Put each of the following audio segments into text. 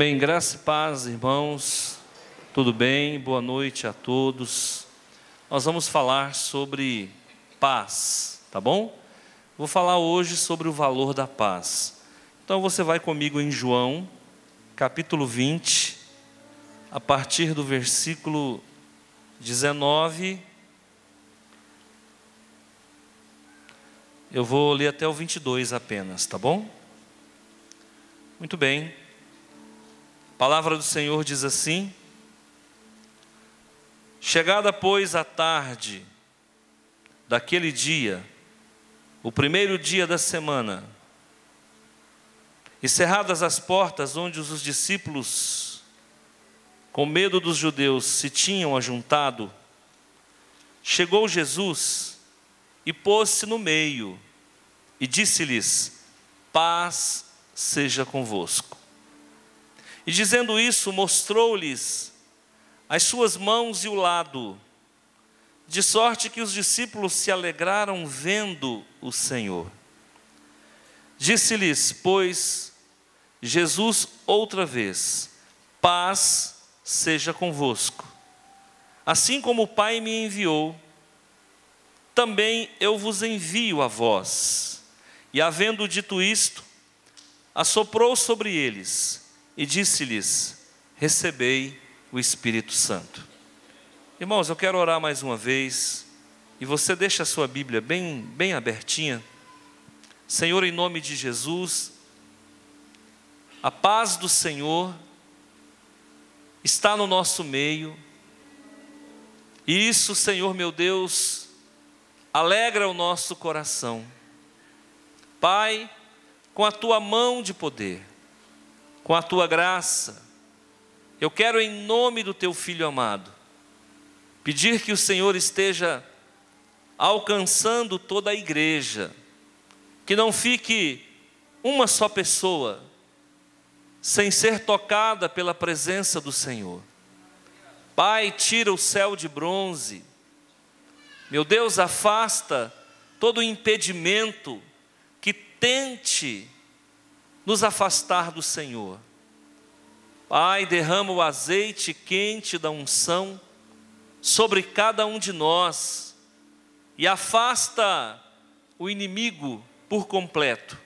Amém. Graça e paz, irmãos. Tudo bem? Boa noite a todos. Nós vamos falar sobre paz, tá bom? Vou falar hoje sobre o valor da paz. Então você vai comigo em João, capítulo 20, a partir do versículo 19. Eu vou ler até o 22 apenas, tá bom? Muito bem. A palavra do Senhor diz assim: chegada, pois, a tarde daquele dia, o primeiro dia da semana, e cerradas as portas onde os discípulos, com medo dos judeus, se tinham ajuntado, chegou Jesus e pôs-se no meio e disse-lhes: paz seja convosco. E dizendo isso, mostrou-lhes as suas mãos e o lado, de sorte que os discípulos se alegraram vendo o Senhor. Disse-lhes, pois, Jesus outra vez: paz seja convosco. Assim como o Pai me enviou, também eu vos envio a vós. E havendo dito isto, assoprou sobre eles e disse-lhes: recebei o Espírito Santo. Irmãos, eu quero orar mais uma vez, e você deixa a sua Bíblia bem abertinha. Senhor, em nome de Jesus, a paz do Senhor está no nosso meio, e isso, Senhor meu Deus, alegra o nosso coração. Pai, com a tua mão de poder, com a tua graça, eu quero, em nome do teu Filho amado, pedir que o Senhor esteja alcançando toda a igreja, que não fique uma só pessoa sem ser tocada pela presença do Senhor. Pai, tira o céu de bronze, meu Deus, afasta todo o impedimento que tente nos afastar do Senhor. Pai, derrama o azeite quente da unção sobre cada um de nós e afasta o inimigo por completo,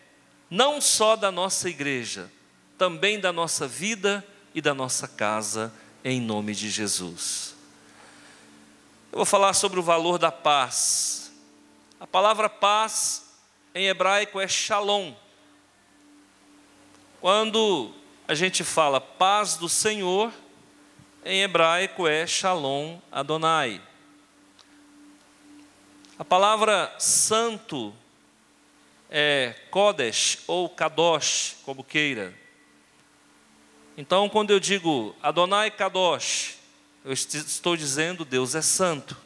não só da nossa igreja, também da nossa vida e da nossa casa, em nome de Jesus. Eu vou falar sobre o valor da paz. A palavra paz em hebraico é shalom. Quando a gente fala paz do Senhor, em hebraico é Shalom Adonai. A palavra santo é Kodesh ou Kadosh, como queira. Então, quando eu digo Adonai Kadosh, eu estou dizendo Deus é santo.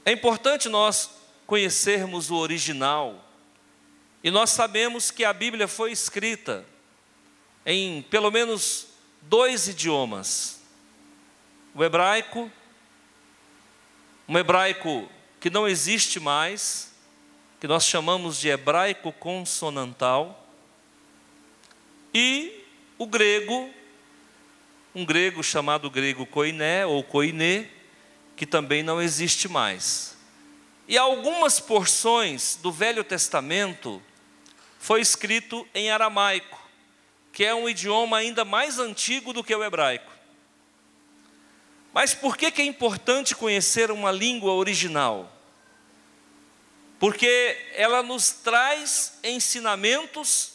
É importante nós conhecermos o original. E nós sabemos que a Bíblia foi escrita em pelo menos 2 idiomas. O hebraico, um hebraico que não existe mais, que nós chamamos de hebraico consonantal, e o grego, um grego chamado grego koiné ou koiné, que também não existe mais. E algumas porções do Velho Testamento foi escrito em aramaico, que é um idioma ainda mais antigo do que o hebraico. Mas por que é importante conhecer uma língua original? Porque ela nos traz ensinamentos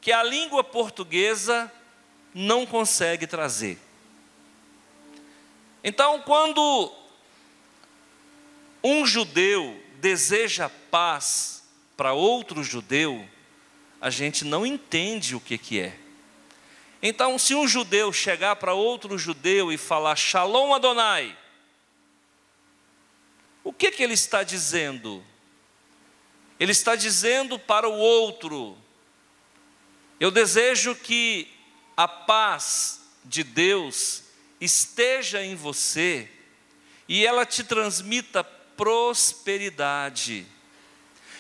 que a língua portuguesa não consegue trazer. Então, quando um judeu deseja paz para outro judeu, a gente não entende o que é. Então, se um judeu chegar para outro judeu e falar Shalom Adonai, o que ele está dizendo? Ele está dizendo para o outro: eu desejo que a paz de Deus esteja em você e ela te transmita prosperidade.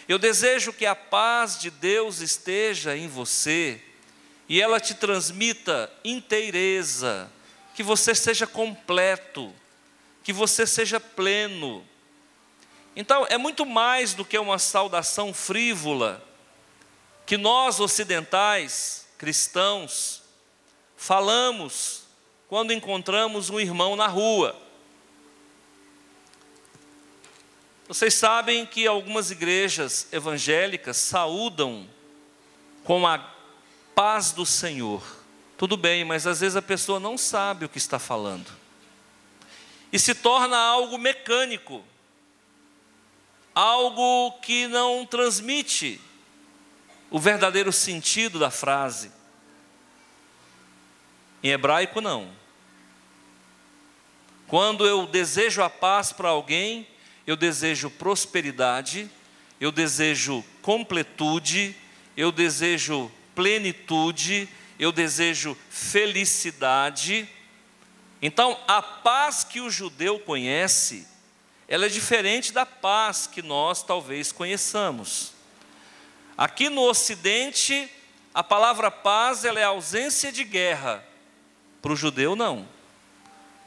Eu desejo que a paz de Deus esteja em você e ela te transmita inteireza, que você seja completo, que você seja pleno. Então, é muito mais do que uma saudação frívola, que nós ocidentais, cristãos, falamos quando encontramos um irmão na rua. Vocês sabem que algumas igrejas evangélicas saúdam com a paz do Senhor. Tudo bem, mas às vezes a pessoa não sabe o que está falando. E se torna algo mecânico, algo que não transmite o verdadeiro sentido da frase. Em hebraico, não. Quando eu desejo a paz para alguém, eu desejo prosperidade, eu desejo completude, eu desejo plenitude, eu desejo felicidade. Então, a paz que o judeu conhece, ela é diferente da paz que nós talvez conheçamos. Aqui no Ocidente, a palavra paz, ela é ausência de guerra. Para o judeu, não.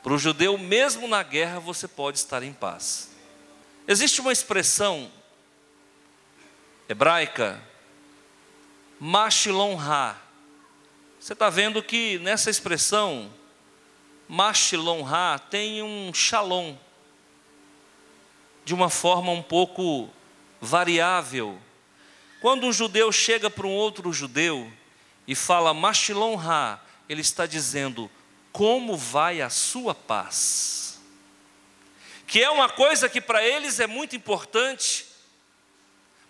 Para o judeu, mesmo na guerra, você pode estar em paz. Existe uma expressão hebraica, ma shalom ha. Você está vendo que nessa expressão, ma shalom ha, tem um shalom, de uma forma um pouco variável. Quando um judeu chega para um outro judeu e fala ma shalom ha, ele está dizendo, como vai a sua paz? Que é uma coisa que para eles é muito importante,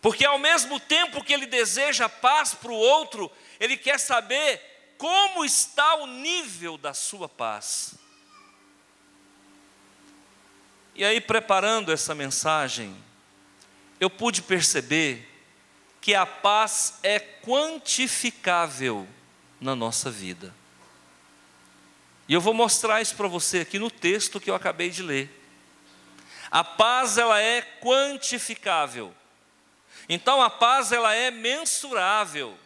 porque ao mesmo tempo que ele deseja paz para o outro, ele quer saber como está o nível da sua paz. E aí, preparando essa mensagem, eu pude perceber que a paz é quantificável na nossa vida. E eu vou mostrar isso para você aqui no texto que eu acabei de ler. A paz, ela é quantificável. Então a paz, ela é mensurável.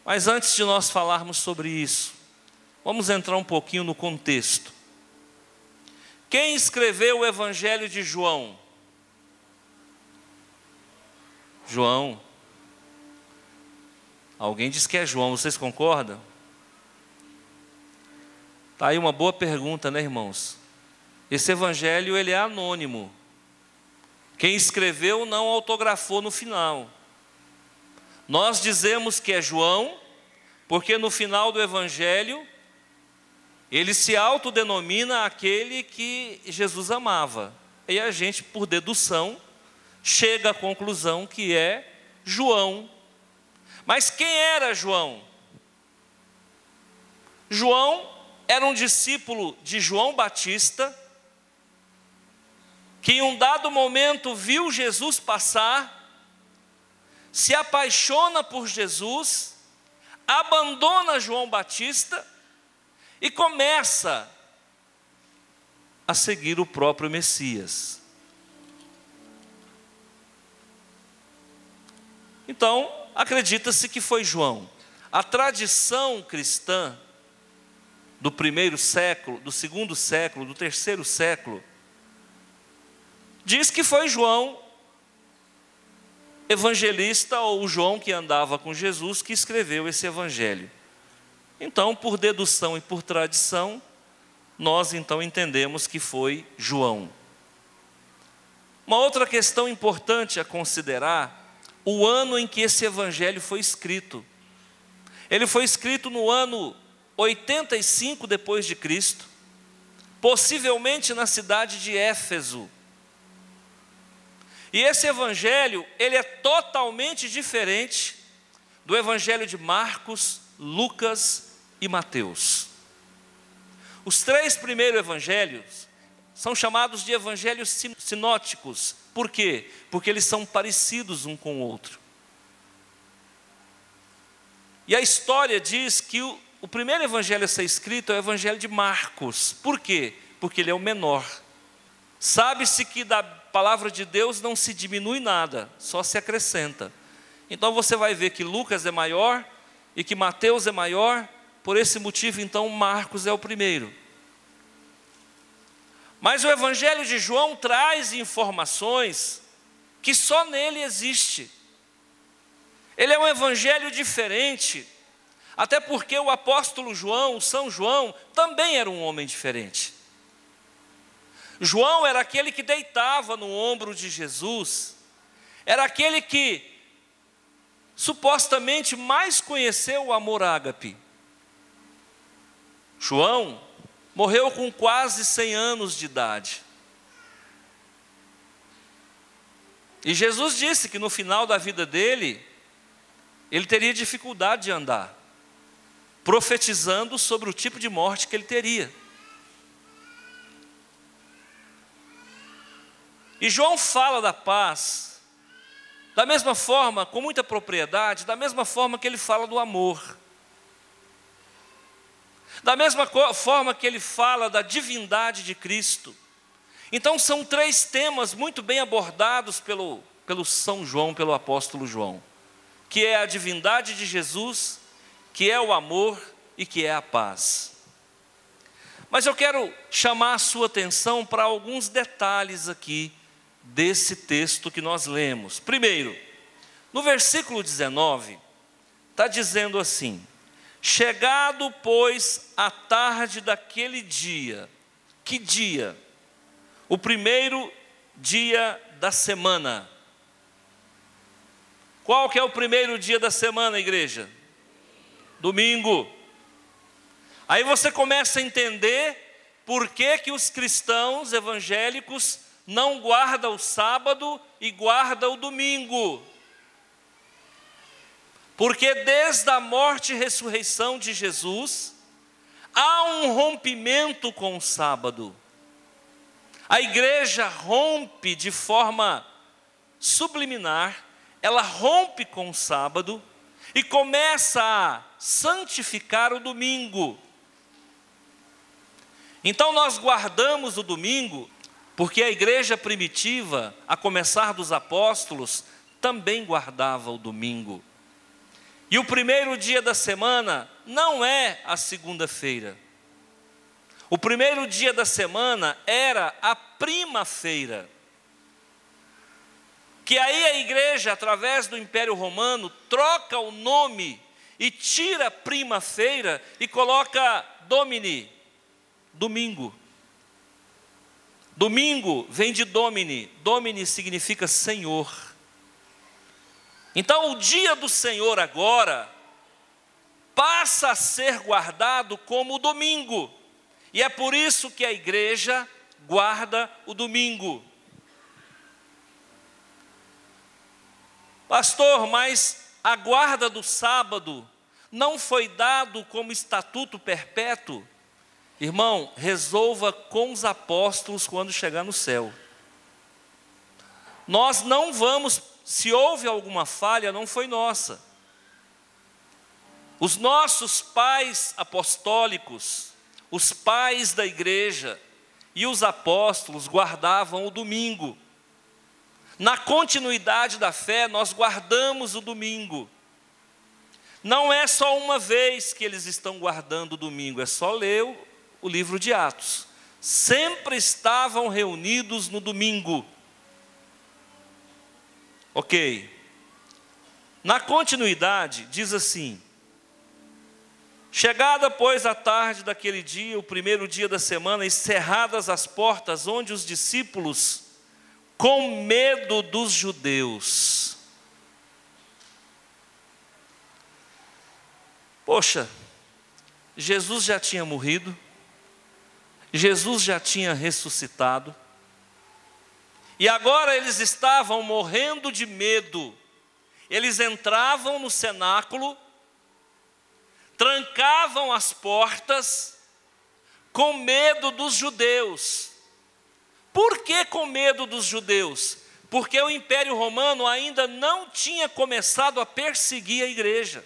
Mas antes de nós falarmos sobre isso, vamos entrar um pouquinho no contexto. Quem escreveu o Evangelho de João? João. Alguém diz que é João, vocês concordam? Está aí uma boa pergunta, né, irmãos? Esse evangelho, ele é anônimo. Quem escreveu não autografou no final. Nós dizemos que é João, porque no final do evangelho, ele se autodenomina aquele que Jesus amava. E a gente, por dedução, chega à conclusão que é João. Mas quem era João? João era um discípulo de João Batista, que em um dado momento viu Jesus passar, se apaixona por Jesus, abandona João Batista e começa a seguir o próprio Messias. Então, acredita-se que foi João. A tradição cristã do primeiro século, do segundo século, do terceiro século, diz que foi João, evangelista, ou João que andava com Jesus, que escreveu esse evangelho. Então, por dedução e por tradição, nós então entendemos que foi João. Uma outra questão importante a considerar, o ano em que esse evangelho foi escrito. Ele foi escrito no ano 85 depois de Cristo, possivelmente na cidade de Éfeso. E esse evangelho, ele é totalmente diferente do evangelho de Marcos, Lucas e Mateus. Os três primeiros evangelhos são chamados de evangelhos sinóticos. Por quê? Porque eles são parecidos um com o outro. E a história diz que o primeiro evangelho a ser escrito é o evangelho de Marcos. Por quê? Porque ele é o menor. Sabe-se que da palavra de Deus não se diminui nada, só se acrescenta. Então você vai ver que Lucas é maior e que Mateus é maior, por esse motivo então Marcos é o primeiro. Mas o Evangelho de João traz informações que só nele existe. Ele é um evangelho diferente, até porque o apóstolo João, São João, também era um homem diferente. João era aquele que deitava no ombro de Jesus, era aquele que supostamente mais conheceu o amor ágape. João morreu com quase 100 anos de idade. E Jesus disse que no final da vida dele, ele teria dificuldade de andar, profetizando sobre o tipo de morte que ele teria. E João fala da paz, da mesma forma, com muita propriedade, da mesma forma que ele fala do amor. Da mesma forma que ele fala da divindade de Cristo. Então são 3 temas muito bem abordados pelo São João, pelo apóstolo João. Que é a divindade de Jesus, que é o amor e que é a paz. Mas eu quero chamar a sua atenção para alguns detalhes aqui desse texto que nós lemos. Primeiro, no versículo 19, está dizendo assim: chegado, pois, a tarde daquele dia. Que dia? O primeiro dia da semana. Qual que é o primeiro dia da semana, igreja? Domingo. Aí você começa a entender por que que os cristãos evangélicos não guardam o sábado e guardam o domingo. Porque desde a morte e ressurreição de Jesus, há um rompimento com o sábado. A igreja rompe de forma subliminar, ela rompe com o sábado e começa a santificar o domingo. Então nós guardamos o domingo, porque a igreja primitiva, a começar dos apóstolos, também guardava o domingo. E o primeiro dia da semana não é a segunda-feira. O primeiro dia da semana era a prima-feira. Que aí a igreja, através do Império Romano, troca o nome e tira prima-feira e coloca domini, domingo. Domingo vem de domini, domini significa Senhor. Então o dia do Senhor agora passa a ser guardado como o domingo. E é por isso que a igreja guarda o domingo. Pastor, mas a guarda do sábado não foi dado como estatuto perpétuo? Irmão, resolva com os apóstolos quando chegar no céu. Nós não vamos, se houve alguma falha, não foi nossa. Os nossos pais apostólicos, os pais da igreja e os apóstolos guardavam o domingo. Na continuidade da fé, nós guardamos o domingo. Não é só uma vez que eles estão guardando o domingo, é só ler o livro de Atos. Sempre estavam reunidos no domingo. Ok. Na continuidade, diz assim: chegada, pois, a tarde daquele dia, o primeiro dia da semana, e cerradas as portas, onde os discípulos, com medo dos judeus. Poxa, Jesus já tinha morrido, Jesus já tinha ressuscitado, e agora eles estavam morrendo de medo. Eles entravam no cenáculo, trancavam as portas, com medo dos judeus. Por que com medo dos judeus? Porque o Império Romano ainda não tinha começado a perseguir a igreja.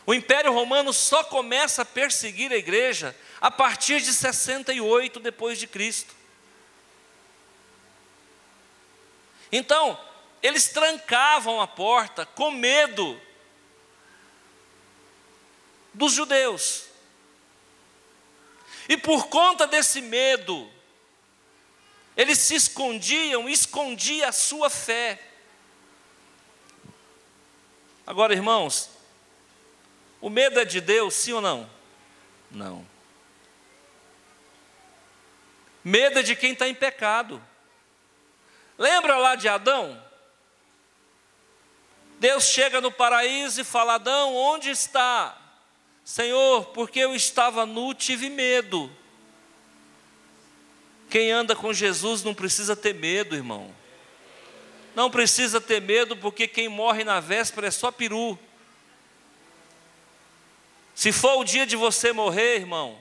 O Império Romano só começa a perseguir a igreja a partir de 68 depois de Cristo. Então, eles trancavam a porta com medo dos judeus. E por conta desse medo, eles se escondiam, escondia a sua fé. Agora, irmãos, o medo é de Deus, sim ou não? Não. Medo é de quem está em pecado. Lembra lá de Adão? Deus chega no paraíso e fala: Adão, onde está? Senhor, porque eu estava nu, tive medo. Quem anda com Jesus não precisa ter medo, irmão. Não precisa ter medo, porque quem morre na véspera é só peru. Se for o dia de você morrer, irmão,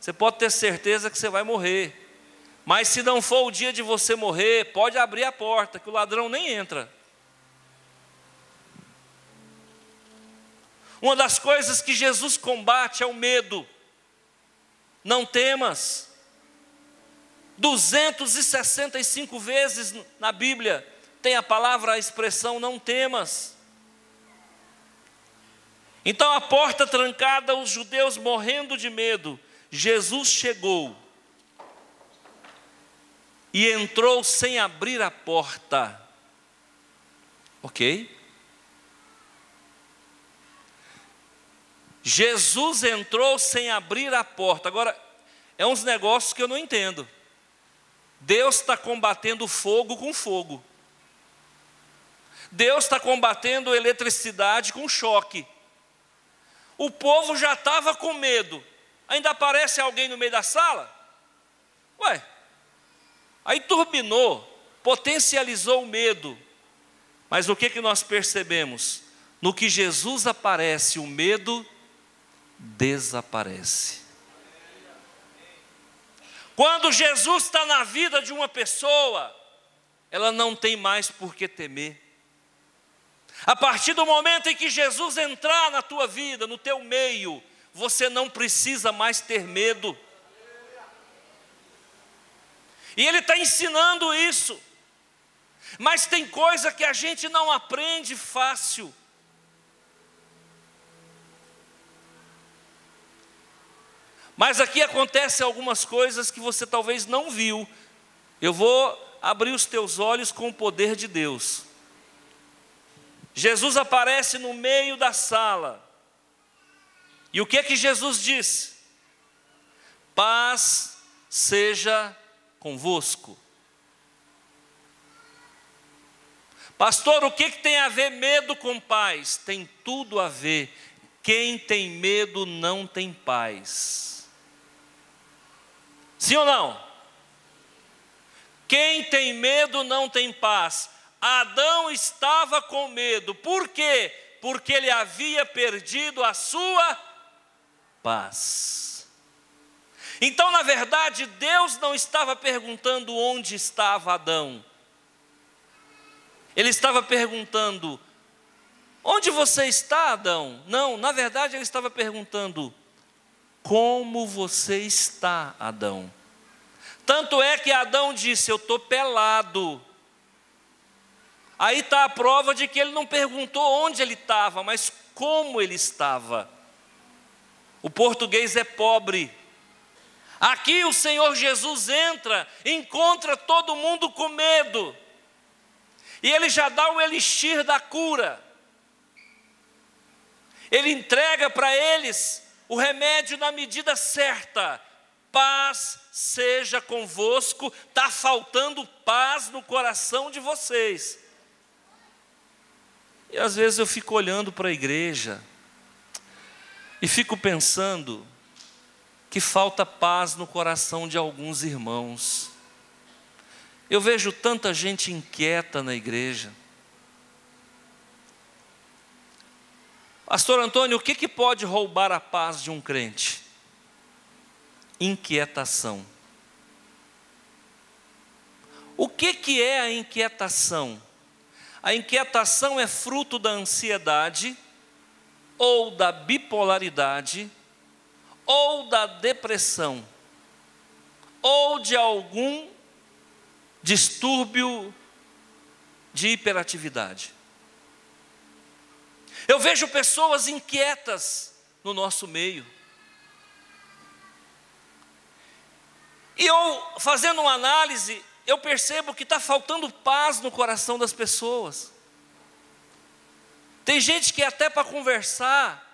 você pode ter certeza que você vai morrer. Mas se não for o dia de você morrer, pode abrir a porta, que o ladrão nem entra. Uma das coisas que Jesus combate é o medo. Não temas. 265 vezes na Bíblia tem a palavra, a expressão não temas. Então a porta trancada, os judeus morrendo de medo, Jesus chegou e entrou sem abrir a porta. Ok? Jesus entrou sem abrir a porta. Agora, é uns negócios que eu não entendo. Deus está combatendo fogo com fogo. Deus está combatendo eletricidade com choque. O povo já estava com medo. Ainda aparece alguém no meio da sala? Ué, aí turbinou, potencializou o medo. Mas o que nós percebemos? No que Jesus aparece, o medo desaparece. Quando Jesus está na vida de uma pessoa, ela não tem mais por que temer. A partir do momento em que Jesus entrar na tua vida, no teu meio, você não precisa mais ter medo. E Ele está ensinando isso. Mas tem coisa que a gente não aprende fácil. Mas aqui acontecem algumas coisas que você talvez não viu. Eu vou abrir os teus olhos com o poder de Deus. Jesus aparece no meio da sala. E o que Jesus disse? Paz seja convosco. Pastor, o que tem a ver medo com paz? Tem tudo a ver. Quem tem medo não tem paz. Sim ou não? Quem tem medo não tem paz. Adão estava com medo. Por quê? Porque ele havia perdido a sua paz. Então, na verdade, Deus não estava perguntando onde estava Adão. Ele estava perguntando: onde você está, Adão? Não, na verdade ele estava perguntando: como você está, Adão? Tanto é que Adão disse: eu estou pelado. Aí está a prova de que ele não perguntou onde ele estava, mas como ele estava. O português é pobre. Aqui o Senhor Jesus entra, encontra todo mundo com medo. E Ele já dá o elixir da cura. Ele entrega para eles o remédio na medida certa. Paz seja convosco. Está faltando paz no coração de vocês. E às vezes eu fico olhando para a igreja e fico pensando que falta paz no coração de alguns irmãos. Eu vejo tanta gente inquieta na igreja. Pastor Antônio, o que pode roubar a paz de um crente? Inquietação. O que é a inquietação? A inquietação é fruto da ansiedade, ou da bipolaridade, ou da depressão, ou de algum distúrbio de hiperatividade. Eu vejo pessoas inquietas no nosso meio. E eu, fazendo uma análise, eu percebo que está faltando paz no coração das pessoas. Tem gente que até para conversar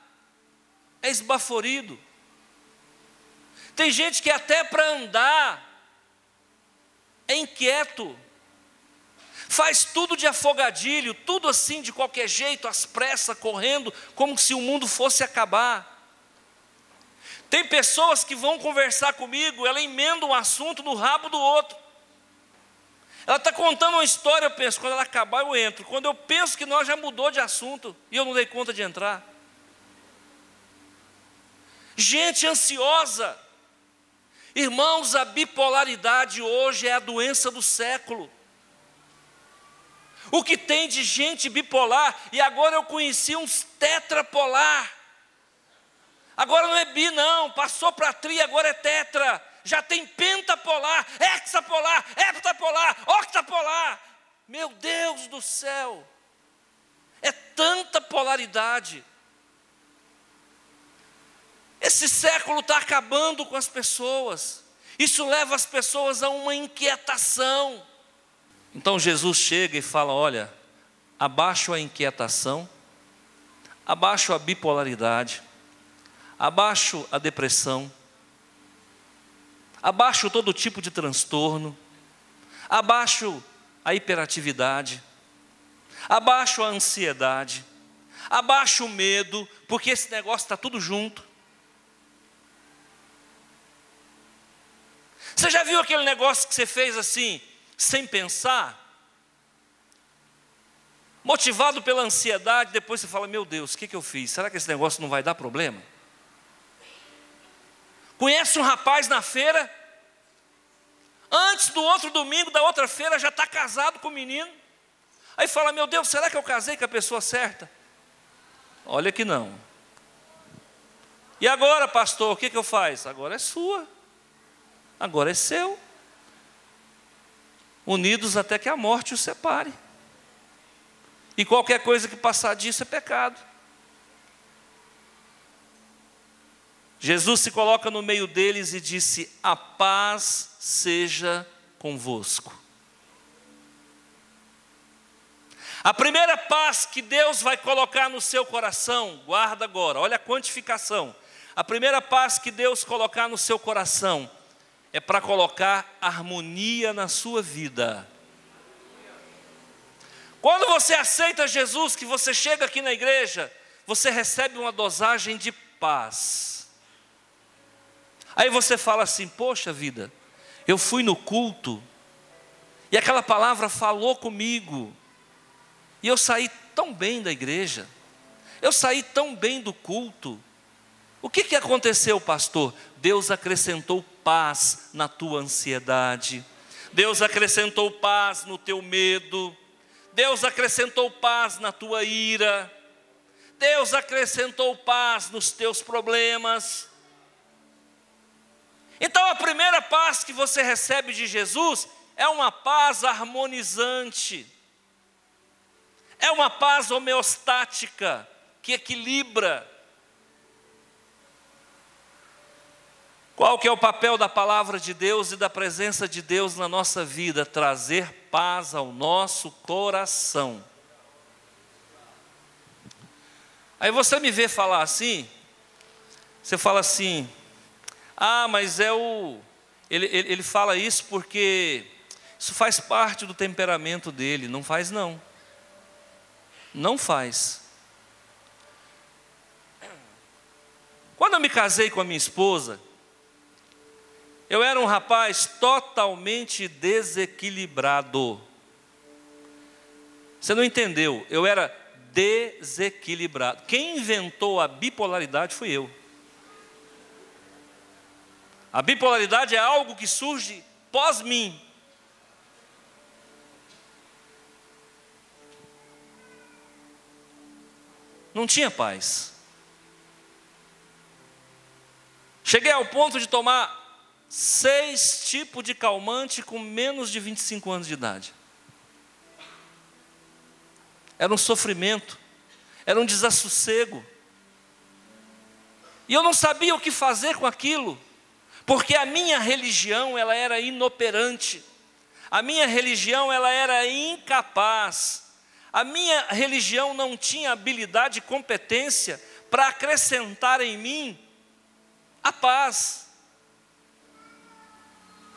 é esbaforido. Tem gente que até para andar é inquieto. Faz tudo de afogadilho, tudo assim de qualquer jeito, às pressas, correndo, como se o mundo fosse acabar. Tem pessoas que vão conversar comigo, ela emenda um assunto no rabo do outro. Ela está contando uma história, eu penso, quando ela acabar eu entro. Quando eu penso que nós já mudou de assunto e eu não dei conta de entrar. Gente ansiosa. Irmãos, a bipolaridade hoje é a doença do século. O que tem de gente bipolar, e agora eu conheci uns tetrapolar. Agora não é bi não, passou para tri, agora é tetra. Já tem pentapolar, hexapolar, heptapolar, octapolar. Meu Deus do céu, é tanta polaridade. Esse século está acabando com as pessoas. Isso leva as pessoas a uma inquietação. Então Jesus chega e fala, olha, abaixo a inquietação, abaixo a bipolaridade, abaixo a depressão, abaixo todo tipo de transtorno, abaixo a hiperatividade, abaixo a ansiedade, abaixo o medo, porque esse negócio está tudo junto. Você já viu aquele negócio que você fez assim, sem pensar? Motivado pela ansiedade, depois você fala, meu Deus, o que eu fiz? Será que esse negócio não vai dar problema? Conhece um rapaz na feira, antes do outro domingo, da outra feira, já está casado com o menino. Aí fala, meu Deus, será que eu casei com a pessoa certa? Olha que não. E agora, pastor, o que eu faço? Agora é sua. Agora é seu. Unidos até que a morte os separe. E qualquer coisa que passar disso é pecado. Jesus se coloca no meio deles e disse, a paz seja convosco. A primeira paz que Deus vai colocar no seu coração, guarda agora, olha a quantificação. A primeira paz que Deus colocar no seu coração é para colocar harmonia na sua vida. Quando você aceita Jesus, que você chega aqui na igreja, você recebe uma dosagem de paz. Aí você fala assim, poxa vida, eu fui no culto, e aquela palavra falou comigo, e eu saí tão bem da igreja, eu saí tão bem do culto. O que aconteceu, pastor? Deus acrescentou paz na tua ansiedade, Deus acrescentou paz no teu medo, Deus acrescentou paz na tua ira, Deus acrescentou paz nos teus problemas. Então a primeira paz que você recebe de Jesus é uma paz harmonizante, é uma paz homeostática, que equilibra. Qual que é o papel da palavra de Deus e da presença de Deus na nossa vida? Trazer paz ao nosso coração. Aí você me vê falar assim, você fala assim, mas ele fala isso porque isso faz parte do temperamento dele. Não faz não. Não faz. Quando eu me casei com a minha esposa, eu era um rapaz totalmente desequilibrado. Você não entendeu, eu era desequilibrado. Quem inventou a bipolaridade fui eu. A bipolaridade é algo que surge pós mim. Não tinha paz. Cheguei ao ponto de tomar 6 tipos de calmante com menos de 25 anos de idade. era um sofrimento, era um desassossego. E eu não sabia o que fazer com aquilo, porque a minha religião, ela era inoperante. A minha religião, ela era incapaz. A minha religião não tinha habilidade e competência para acrescentar em mim a paz.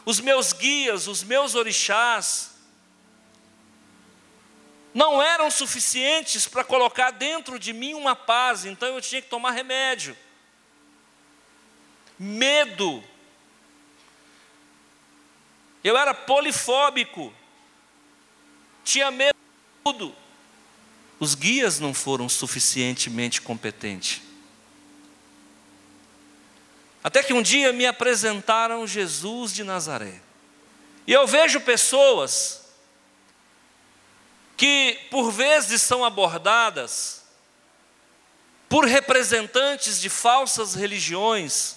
Os meus guias, os meus orixás, não eram suficientes para colocar dentro de mim uma paz, então eu tinha que tomar remédio. Medo. Eu era polifóbico, tinha medo de tudo. Os guias não foram suficientemente competentes. Até que um dia me apresentaram Jesus de Nazaré. E eu vejo pessoas que por vezes são abordadas por representantes de falsas religiões.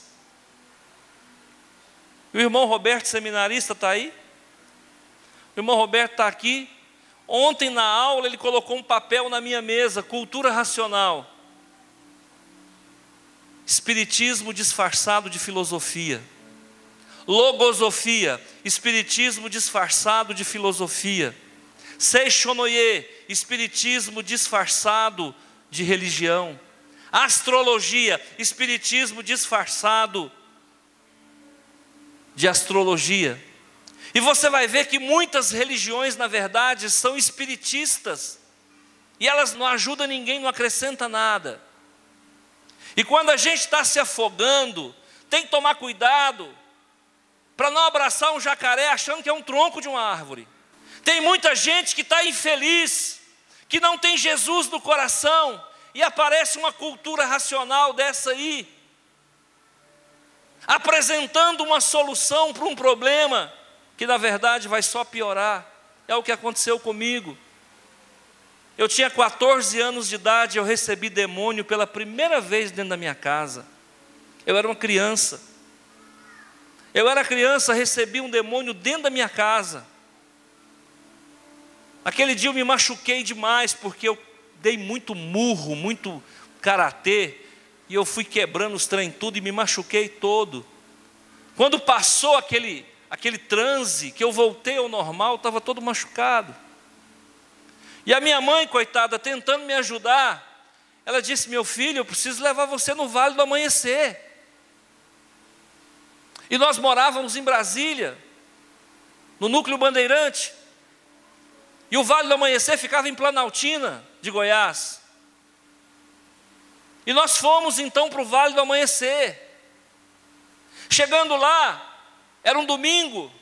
O irmão Roberto, seminarista, está aí? O irmão Roberto está aqui. Ontem na aula ele colocou um papel na minha mesa, cultura racional. Espiritismo disfarçado de filosofia. Logosofia, espiritismo disfarçado de filosofia. Seixonoye, espiritismo disfarçado de religião. Astrologia, espiritismo disfarçado de astrologia. E você vai ver que muitas religiões, na verdade, são espiritistas. E elas não ajudam ninguém, não acrescentam nada. E quando a gente está se afogando, tem que tomar cuidado para não abraçar um jacaré achando que é um tronco de uma árvore. Tem muita gente que está infeliz, que não tem Jesus no coração, e aparece uma cultura racional dessa aí, apresentando uma solução para um problema, que na verdade vai só piorar. É o que aconteceu comigo. Eu tinha 14 anos de idade, eu recebi demônio pela primeira vez dentro da minha casa. Eu era uma criança. Eu era criança, recebi um demônio dentro da minha casa. Aquele dia eu me machuquei demais, porque eu dei muito murro, muito karatê, e eu fui quebrando os trem tudo e me machuquei todo. Quando passou aquele transe, que eu voltei ao normal, estava todo machucado. E a minha mãe, coitada, tentando me ajudar, ela disse: meu filho, eu preciso levar você no Vale do Amanhecer. E nós morávamos em Brasília, no Núcleo Bandeirante, e o Vale do Amanhecer ficava em Planaltina, de Goiás. E nós fomos então para o Vale do Amanhecer. Chegando lá, era um domingo,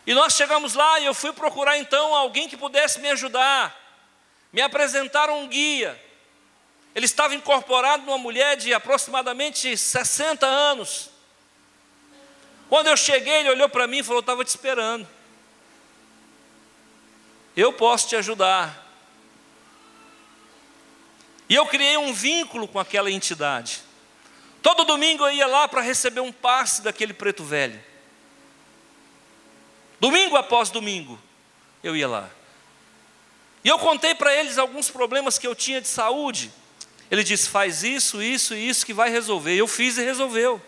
e nós chegamos lá e eu fui procurar então alguém que pudesse me ajudar. Me apresentaram um guia. Ele estava incorporado numa mulher de aproximadamente 60 anos. Quando eu cheguei, ele olhou para mim e falou: estava te esperando. Eu posso te ajudar. E eu criei um vínculo com aquela entidade. Todo domingo eu ia lá para receber um passe daquele preto velho. Domingo após domingo, eu ia lá. E eu contei para eles alguns problemas que eu tinha de saúde. Ele disse: faz isso, isso e isso que vai resolver. Eu fiz e resolveu.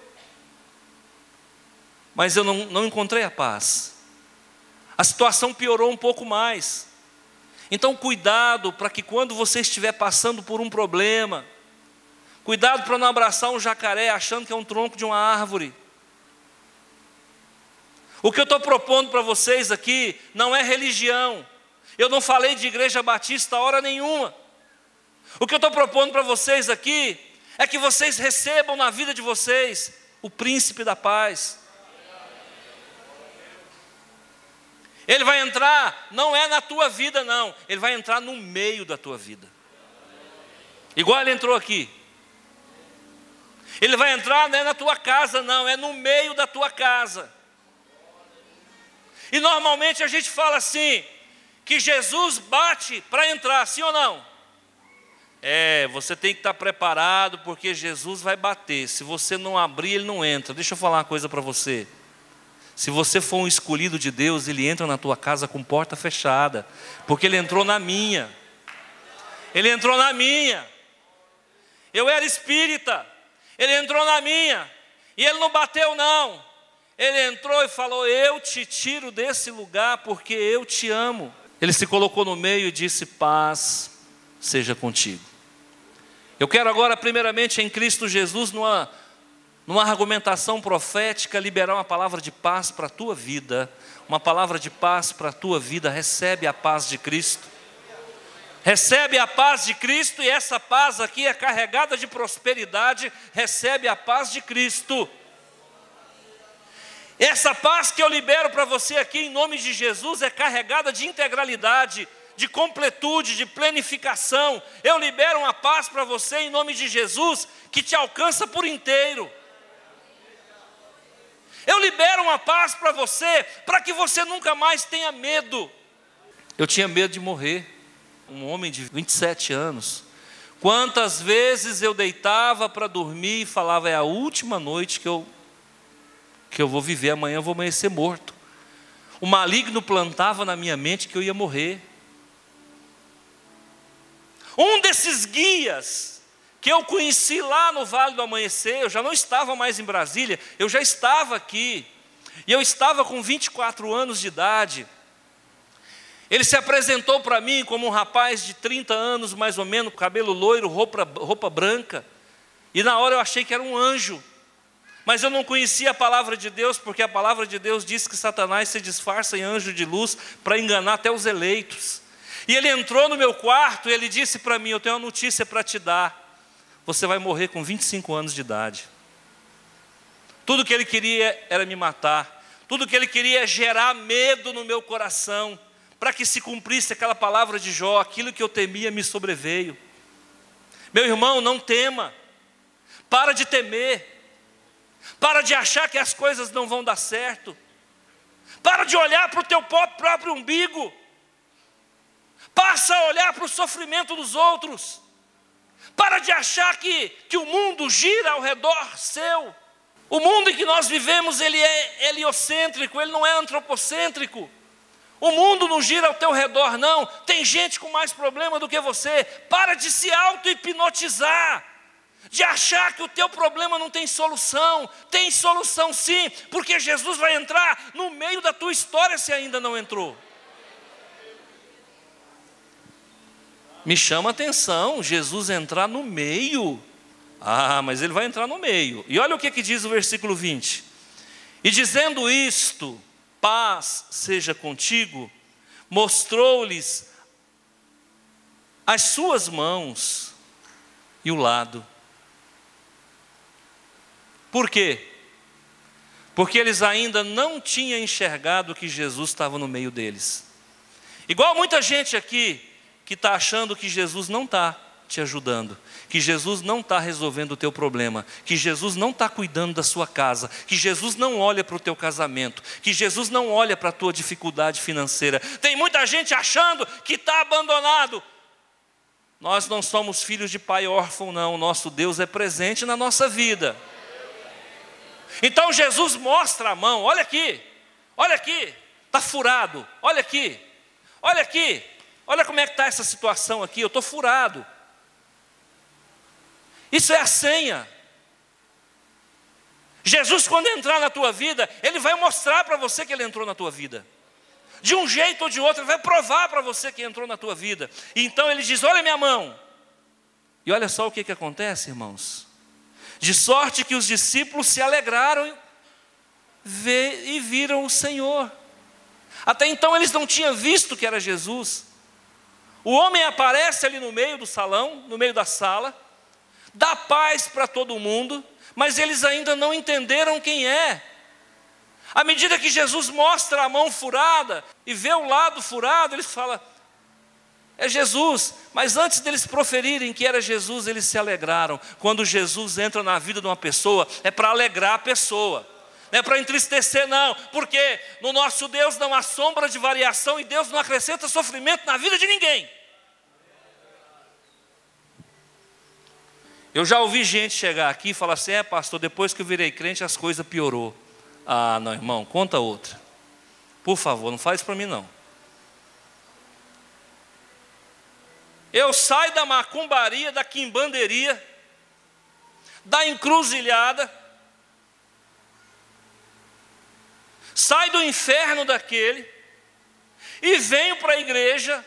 Mas eu não encontrei a paz. A situação piorou um pouco mais. Então cuidado para que quando você estiver passando por um problema, cuidado para não abraçar um jacaré achando que é um tronco de uma árvore. O que eu estou propondo para vocês aqui não é religião. Eu não falei de igreja batista hora nenhuma. O que eu estou propondo para vocês aqui é que vocês recebam na vida de vocês o príncipe da paz. Ele vai entrar, não é na tua vida não, ele vai entrar no meio da tua vida. Igual ele entrou aqui. Ele vai entrar, não é na tua casa não, é no meio da tua casa. E normalmente a gente fala assim, que Jesus bate para entrar, sim ou não? Você tem que estar preparado, porque Jesus vai bater. Se você não abrir, ele não entra. Deixa eu falar uma coisa para você. Se você for um escolhido de Deus, Ele entra na tua casa com porta fechada, porque Ele entrou na minha. Ele entrou na minha. Eu era espírita, Ele entrou na minha, e Ele não bateu não. Ele entrou e falou: eu te tiro desse lugar porque eu te amo. Ele se colocou no meio e disse: paz seja contigo. Eu quero agora, primeiramente, em Cristo Jesus, numa argumentação profética, liberar uma palavra de paz para a tua vida. Uma palavra de paz para a tua vida. Recebe a paz de Cristo. Recebe a paz de Cristo, e essa paz aqui é carregada de prosperidade. Recebe a paz de Cristo. Essa paz que eu libero para você aqui em nome de Jesus é carregada de integralidade, de completude, de plenificação. Eu libero uma paz para você em nome de Jesus que te alcança por inteiro. Eu libero uma paz para você, para que você nunca mais tenha medo. Eu tinha medo de morrer, um homem de 27 anos. Quantas vezes eu deitava para dormir e falava: é a última noite que eu vou viver, amanhã eu vou amanhecer morto. O maligno plantava na minha mente que eu ia morrer. Um desses guias que eu conheci lá no Vale do Amanhecer, eu já não estava mais em Brasília, eu já estava aqui, e eu estava com 24 anos de idade. Ele se apresentou para mim como um rapaz de 30 anos, mais ou menos, cabelo loiro, roupa branca, e na hora eu achei que era um anjo. Mas eu não conhecia a palavra de Deus, porque a palavra de Deus diz que Satanás se disfarça em anjo de luz para enganar até os eleitos. E ele entrou no meu quarto e ele disse para mim: eu tenho uma notícia para te dar. Você vai morrer com 25 anos de idade. Tudo que ele queria era me matar. Tudo que ele queria é gerar medo no meu coração, para que se cumprisse aquela palavra de Jó: aquilo que eu temia me sobreveio. Meu irmão, não tema. Para de temer. Para de achar que as coisas não vão dar certo. Para de olhar para o teu próprio umbigo. Passa a olhar para o sofrimento dos outros. Para de achar que o mundo gira ao redor seu. O mundo em que nós vivemos, ele é heliocêntrico, ele não é antropocêntrico. O mundo não gira ao teu redor, não. Tem gente com mais problema do que você. Para de se auto-hipnotizar, de achar que o teu problema não tem solução. Tem solução sim, porque Jesus vai entrar no meio da tua história se ainda não entrou. Me chama a atenção, Jesus entrar no meio. Ah, mas Ele vai entrar no meio. E olha o que diz o versículo 20. E dizendo isto, paz seja contigo, mostrou-lhes as suas mãos e o lado. Por quê? Porque eles ainda não tinham enxergado que Jesus estava no meio deles. Igual muita gente aqui que está achando que Jesus não está te ajudando, que Jesus não está resolvendo o teu problema, que Jesus não está cuidando da sua casa, que Jesus não olha para o teu casamento, que Jesus não olha para a tua dificuldade financeira. Tem muita gente achando que está abandonado. Nós não somos filhos de pai órfão, não. O nosso Deus é presente na nossa vida. Então Jesus mostra a mão: olha aqui, está furado, olha aqui, olha como é que está essa situação aqui, eu estou furado. Isso é a senha. Jesus, quando entrar na tua vida, Ele vai mostrar para você que Ele entrou na tua vida. De um jeito ou de outro, Ele vai provar para você que entrou na tua vida. E então Ele diz: olha minha mão. E olha só o que acontece, irmãos. De sorte que os discípulos se alegraram e viram o Senhor. Até então eles não tinham visto que era Jesus. O homem aparece ali no meio do salão, no meio da sala, dá paz para todo mundo, mas eles ainda não entenderam quem é. À medida que Jesus mostra a mão furada e vê o lado furado, eles falam: é Jesus. Mas antes deles proferirem que era Jesus, eles se alegraram. Quando Jesus entra na vida de uma pessoa, é para alegrar a pessoa, não é para entristecer não, porque no nosso Deus não há sombra de variação, e Deus não acrescenta sofrimento na vida de ninguém. Eu já ouvi gente chegar aqui e falar assim: pastor, depois que eu virei crente as coisas piorou. Ah, não, irmão, conta outra. Por favor, não faz para mim não. Eu saio da macumbaria, da quimbanderia, da encruzilhada, saio do inferno daquele, e venho para a igreja,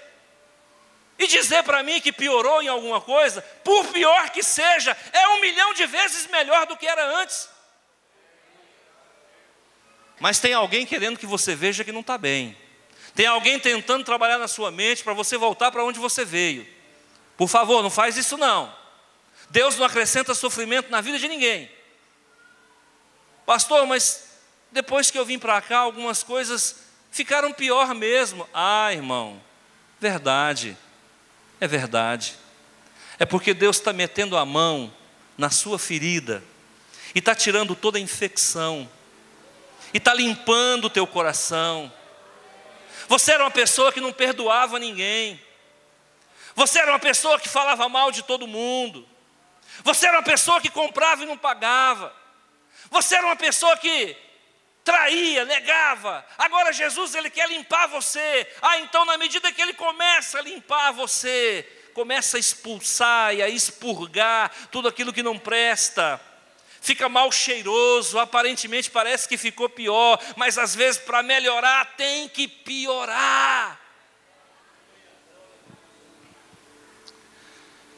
e dizer para mim que piorou em alguma coisa, por pior que seja, é 1 milhão de vezes melhor do que era antes. Mas tem alguém querendo que você veja que não está bem. Tem alguém tentando trabalhar na sua mente para você voltar para onde você veio. Por favor, não faz isso não. Deus não acrescenta sofrimento na vida de ninguém. Pastor, mas depois que eu vim para cá, algumas coisas ficaram pior mesmo. Ah, irmão, verdade. É verdade. É porque Deus está metendo a mão na sua ferida e está tirando toda a infecção e está limpando o teu coração. Você era uma pessoa que não perdoava ninguém. Você era uma pessoa que falava mal de todo mundo. Você era uma pessoa que comprava e não pagava. Você era uma pessoa que traía, negava. Agora Jesus, Ele quer limpar você. Ah, então na medida que Ele começa a limpar você, começa a expulsar e a expurgar tudo aquilo que não presta, fica mal cheiroso, aparentemente parece que ficou pior, mas às vezes para melhorar tem que piorar.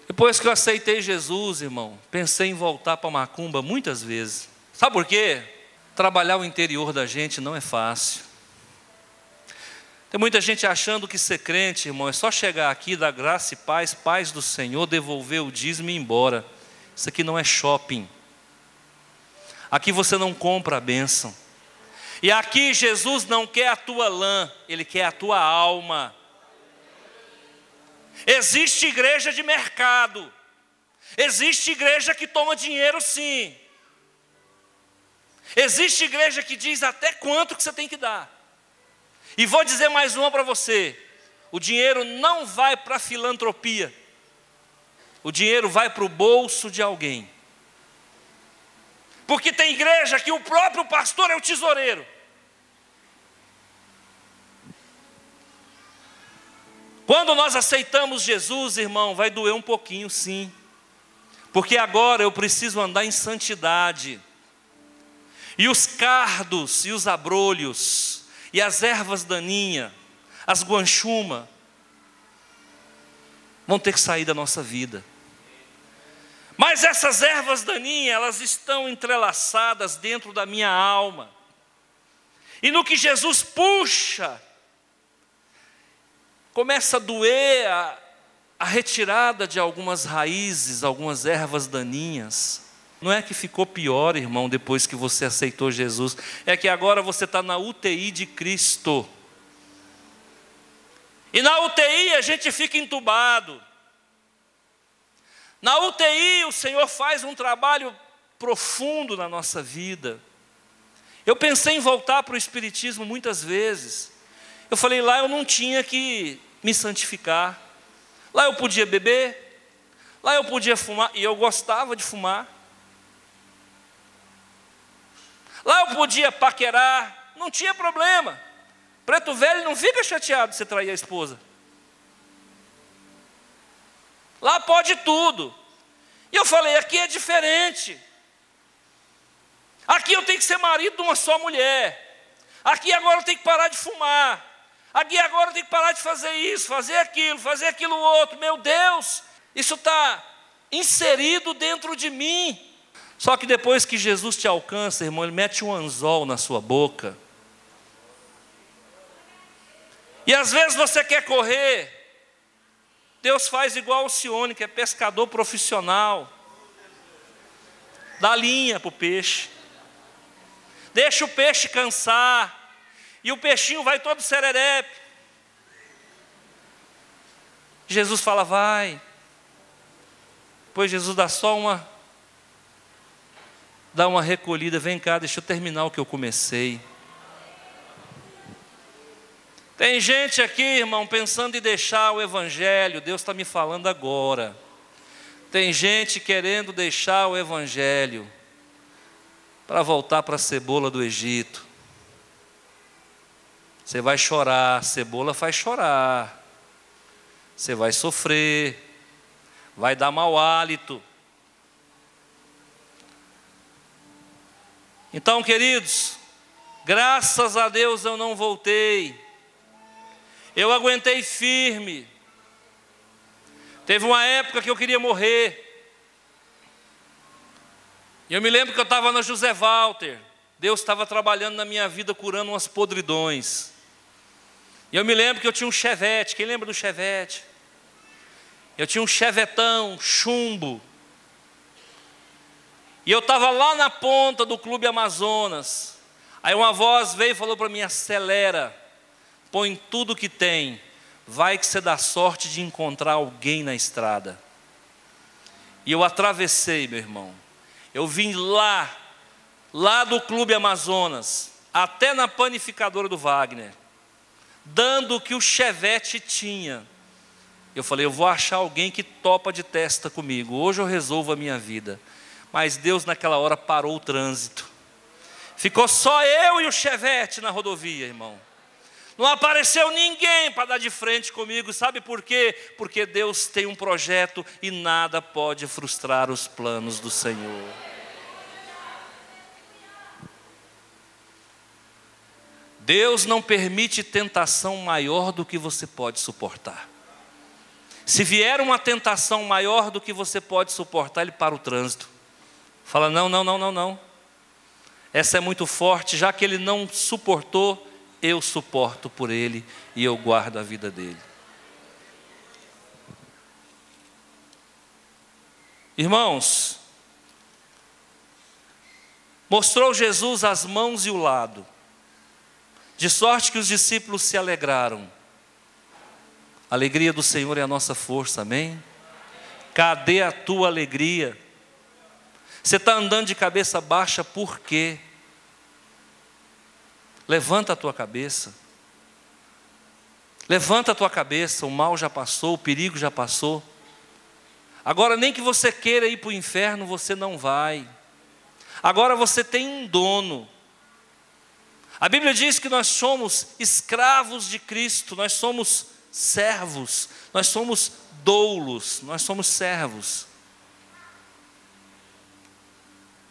Depois que eu aceitei Jesus, irmão, pensei em voltar para a macumba muitas vezes. Sabe por quê? Trabalhar o interior da gente não é fácil. Tem muita gente achando que ser crente, irmão, é só chegar aqui, dar graça e paz do Senhor, devolver o dízimo e ir embora. Isso aqui não é shopping. Aqui você não compra a bênção. E aqui Jesus não quer a tua lã, Ele quer a tua alma. Existe igreja de mercado. Existe igreja que toma dinheiro sim. Existe igreja que diz até quanto que você tem que dar. E vou dizer mais uma para você. O dinheiro não vai para a filantropia. O dinheiro vai para o bolso de alguém. Porque tem igreja que o próprio pastor é o tesoureiro. Quando nós aceitamos Jesus, irmão, vai doer um pouquinho sim. Porque agora eu preciso andar em santidade. E os cardos e os abrolhos, e as ervas daninhas, as guanchuma, vão ter que sair da nossa vida. Mas essas ervas daninhas, elas estão entrelaçadas dentro da minha alma. E no que Jesus puxa, começa a doer a retirada de algumas raízes, algumas ervas daninhas. Não é que ficou pior, irmão, depois que você aceitou Jesus. É que agora você está na UTI de Cristo. E na UTI a gente fica entubado. Na UTI o Senhor faz um trabalho profundo na nossa vida. Eu pensei em voltar para o Espiritismo muitas vezes. Eu falei, lá eu não tinha que me santificar. Lá eu podia beber. Lá eu podia fumar. E eu gostava de fumar. Lá eu podia paquerar. Não tinha problema. Preto velho não fica chateado de você trair a esposa. Lá pode tudo. E eu falei, aqui é diferente. Aqui eu tenho que ser marido de uma só mulher. Aqui agora eu tenho que parar de fumar. Aqui agora eu tenho que parar de fazer isso, fazer aquilo outro. Meu Deus, isso está inserido dentro de mim. Só que depois que Jesus te alcança, irmão, Ele mete um anzol na sua boca. E às vezes você quer correr. Deus faz igual o Alcione, que é pescador profissional. Dá linha para o peixe. Deixa o peixe cansar. E o peixinho vai todo sererepe. Jesus fala, vai. Depois Jesus dá só dá uma recolhida. Vem cá, deixa eu terminar o que eu comecei. Tem gente aqui, irmão, pensando em deixar o Evangelho. Deus está me falando agora. Tem gente querendo deixar o Evangelho. para voltar para a cebola do Egito. Você vai chorar, a cebola faz chorar. Você vai sofrer, vai dar mau hálito. Então, queridos, graças a Deus eu não voltei. Eu aguentei firme. Teve uma época que eu queria morrer. E eu me lembro que eu estava na José Walter. Deus estava trabalhando na minha vida, curando umas podridões. E eu me lembro que eu tinha um Chevette. Quem lembra do Chevette? Eu tinha um Chevetão, chumbo. E eu estava lá na ponta do Clube Amazonas. Aí uma voz veio e falou para mim: acelera, põe tudo que tem, vai que você dá sorte de encontrar alguém na estrada. E eu atravessei, meu irmão. Eu vim lá do Clube Amazonas, até na panificadora do Wagner, dando o que o Chevette tinha. Eu falei: eu vou achar alguém que topa de testa comigo, hoje eu resolvo a minha vida. Mas Deus naquela hora parou o trânsito. Ficou só eu e o Chevette na rodovia, irmão. Não apareceu ninguém para dar de frente comigo. Sabe por quê? Porque Deus tem um projeto e nada pode frustrar os planos do Senhor. Deus não permite tentação maior do que você pode suportar. Se vier uma tentação maior do que você pode suportar, Ele para o trânsito. Fala: não. Essa é muito forte, já que Ele não suportou, eu suporto por Ele e eu guardo a vida dele. Irmãos, mostrou Jesus as mãos e o lado, de sorte que os discípulos se alegraram. A alegria do Senhor é a nossa força, amém? Cadê a tua alegria? Você está andando de cabeça baixa por quê? Levanta a tua cabeça. Levanta a tua cabeça, o mal já passou, o perigo já passou. Agora nem que você queira ir para o inferno, você não vai. Agora você tem um dono. A Bíblia diz que nós somos escravos de Cristo, nós somos servos, nós somos doulos, nós somos servos.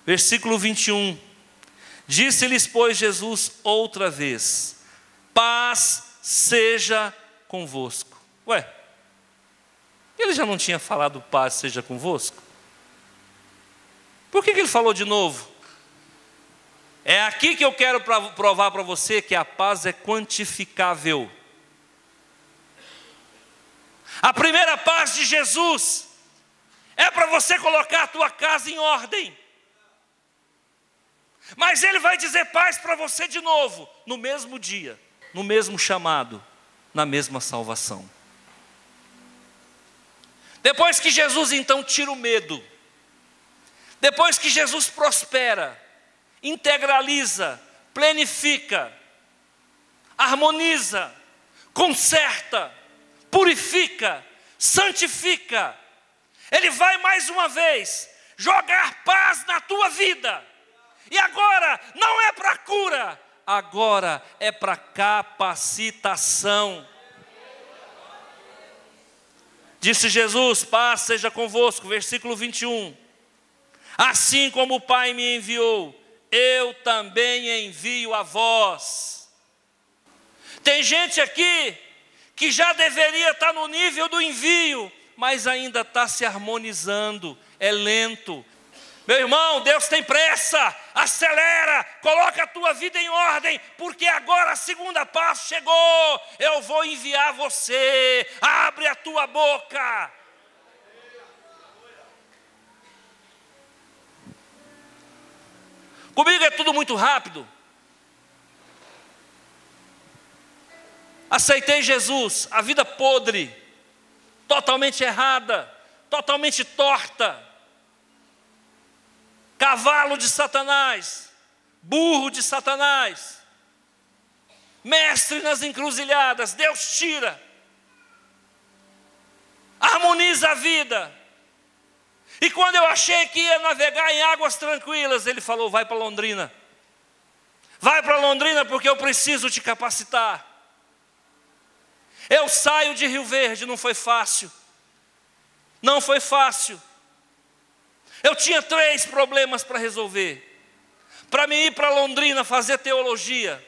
Versículo 21. Disse-lhes, pois, Jesus outra vez: paz seja convosco. Ué, ele já não tinha falado paz seja convosco? Por que ele falou de novo? É aqui que eu quero provar para você que a paz é quantificável. A primeira paz de Jesus é para você colocar a tua casa em ordem. Mas Ele vai dizer paz para você de novo, no mesmo dia, no mesmo chamado, na mesma salvação. Depois que Jesus então tira o medo, depois que Jesus prospera, integraliza, planifica, harmoniza, conserta, purifica, santifica, Ele vai mais uma vez jogar paz na tua vida. E agora não é para cura, agora é para capacitação. Disse Jesus: paz seja convosco. Versículo 21. Assim como o Pai me enviou, eu também envio a vós. Tem gente aqui que já deveria estar no nível do envio, mas ainda está se harmonizando, é lento. Meu irmão, Deus tem pressa, acelera, coloca a tua vida em ordem, porque agora a segunda paz chegou, eu vou enviar você, abre a tua boca. Comigo é tudo muito rápido. Aceitei Jesus, a vida podre, totalmente errada, totalmente torta. Cavalo de Satanás, burro de Satanás, mestre nas encruzilhadas. Deus tira, harmoniza a vida. E quando eu achei que ia navegar em águas tranquilas, ele falou: vai para Londrina. Vai para Londrina porque eu preciso te capacitar. Eu saio de Rio Verde, não foi fácil. Não foi fácil. Eu tinha 3 problemas para resolver. Para mim ir para Londrina fazer teologia,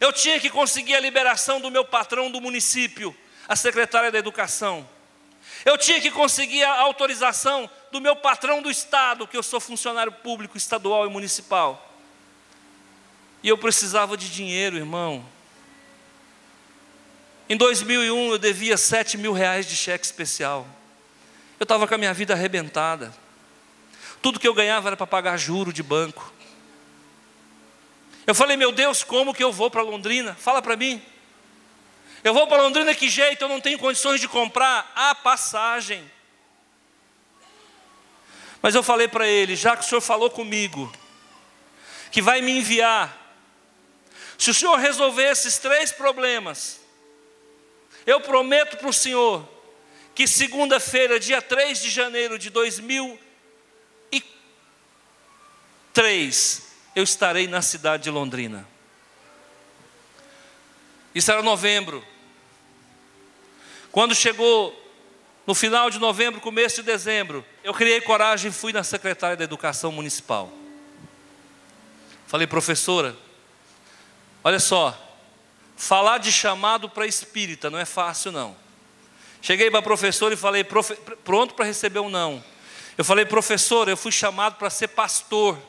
eu tinha que conseguir a liberação do meu patrão do município, a secretária da Educação. Eu tinha que conseguir a autorização do meu patrão do estado, que eu sou funcionário público estadual e municipal. E eu precisava de dinheiro, irmão. Em 2001 eu devia 7 mil reais de cheque especial. Eu estava com a minha vida arrebentada. Tudo que eu ganhava era para pagar juro de banco. Eu falei: meu Deus, como que eu vou para Londrina? Fala para mim. Eu vou para Londrina, que jeito? Eu não tenho condições de comprar a passagem. Mas eu falei para ele: já que o senhor falou comigo que vai me enviar, se o senhor resolver esses 3 problemas, eu prometo para o senhor que segunda-feira, dia 3 de janeiro de 2003, eu estarei na cidade de Londrina. Isso era novembro. Quando chegou no final de novembro, começo de dezembro, eu criei coragem e fui na secretária da Educação Municipal. Falei: professora, olha só, falar de chamado para espírita não é fácil não. Cheguei para a professora e falei: pronto para receber um não. Eu falei: professora, eu fui chamado para ser pastor.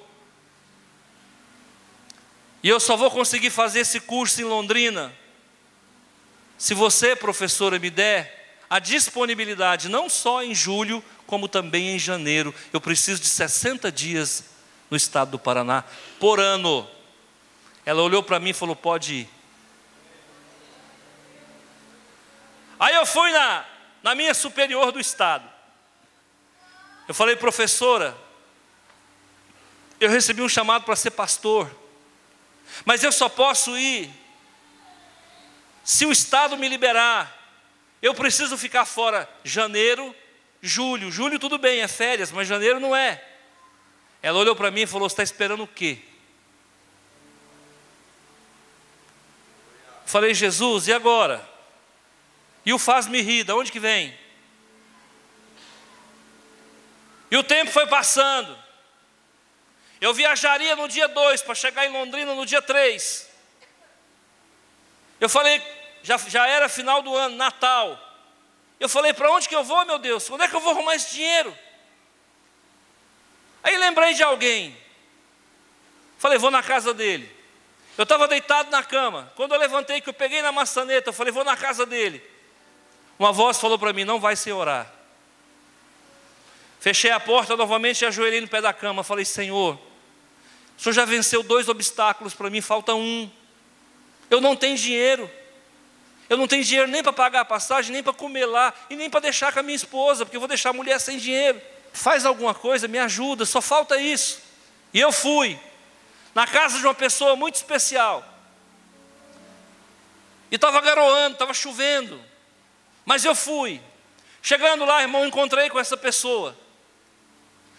E eu só vou conseguir fazer esse curso em Londrina se você, professora, me der a disponibilidade, não só em julho, como também em janeiro. Eu preciso de 60 dias no estado do Paraná, por ano. Ela olhou para mim e falou: pode ir. Aí eu fui na minha superior do estado. Eu falei: professora, eu recebi um chamado para ser pastor, mas eu só posso ir se o estado me liberar. Eu preciso ficar fora janeiro, julho. Julho tudo bem, é férias, mas janeiro não é. Ela olhou para mim e falou: você está esperando o quê? Falei: Jesus, e agora? E o faz-me rir, de onde que vem? E o tempo foi passando. Eu viajaria no dia 2 para chegar em Londrina no dia 3. Eu falei, já era final do ano, Natal. Eu falei: para onde que eu vou, meu Deus? Onde é que eu vou arrumar esse dinheiro? Aí lembrei de alguém. Falei: vou na casa dele. Eu estava deitado na cama. Quando eu levantei, que eu peguei na maçaneta, eu falei: vou na casa dele. Uma voz falou para mim: não vai sem orar. Fechei a porta novamente e ajoelhei no pé da cama. Falei: Senhor, o Senhor já venceu 2 obstáculos para mim, falta um. Eu não tenho dinheiro. Eu não tenho dinheiro nem para pagar a passagem, nem para comer lá, e nem para deixar com a minha esposa, porque eu vou deixar a mulher sem dinheiro. Faz alguma coisa, me ajuda, só falta isso. E eu fui na casa de uma pessoa muito especial. E estava garoando, estava chovendo. Mas eu fui. Chegando lá, irmão, encontrei com essa pessoa.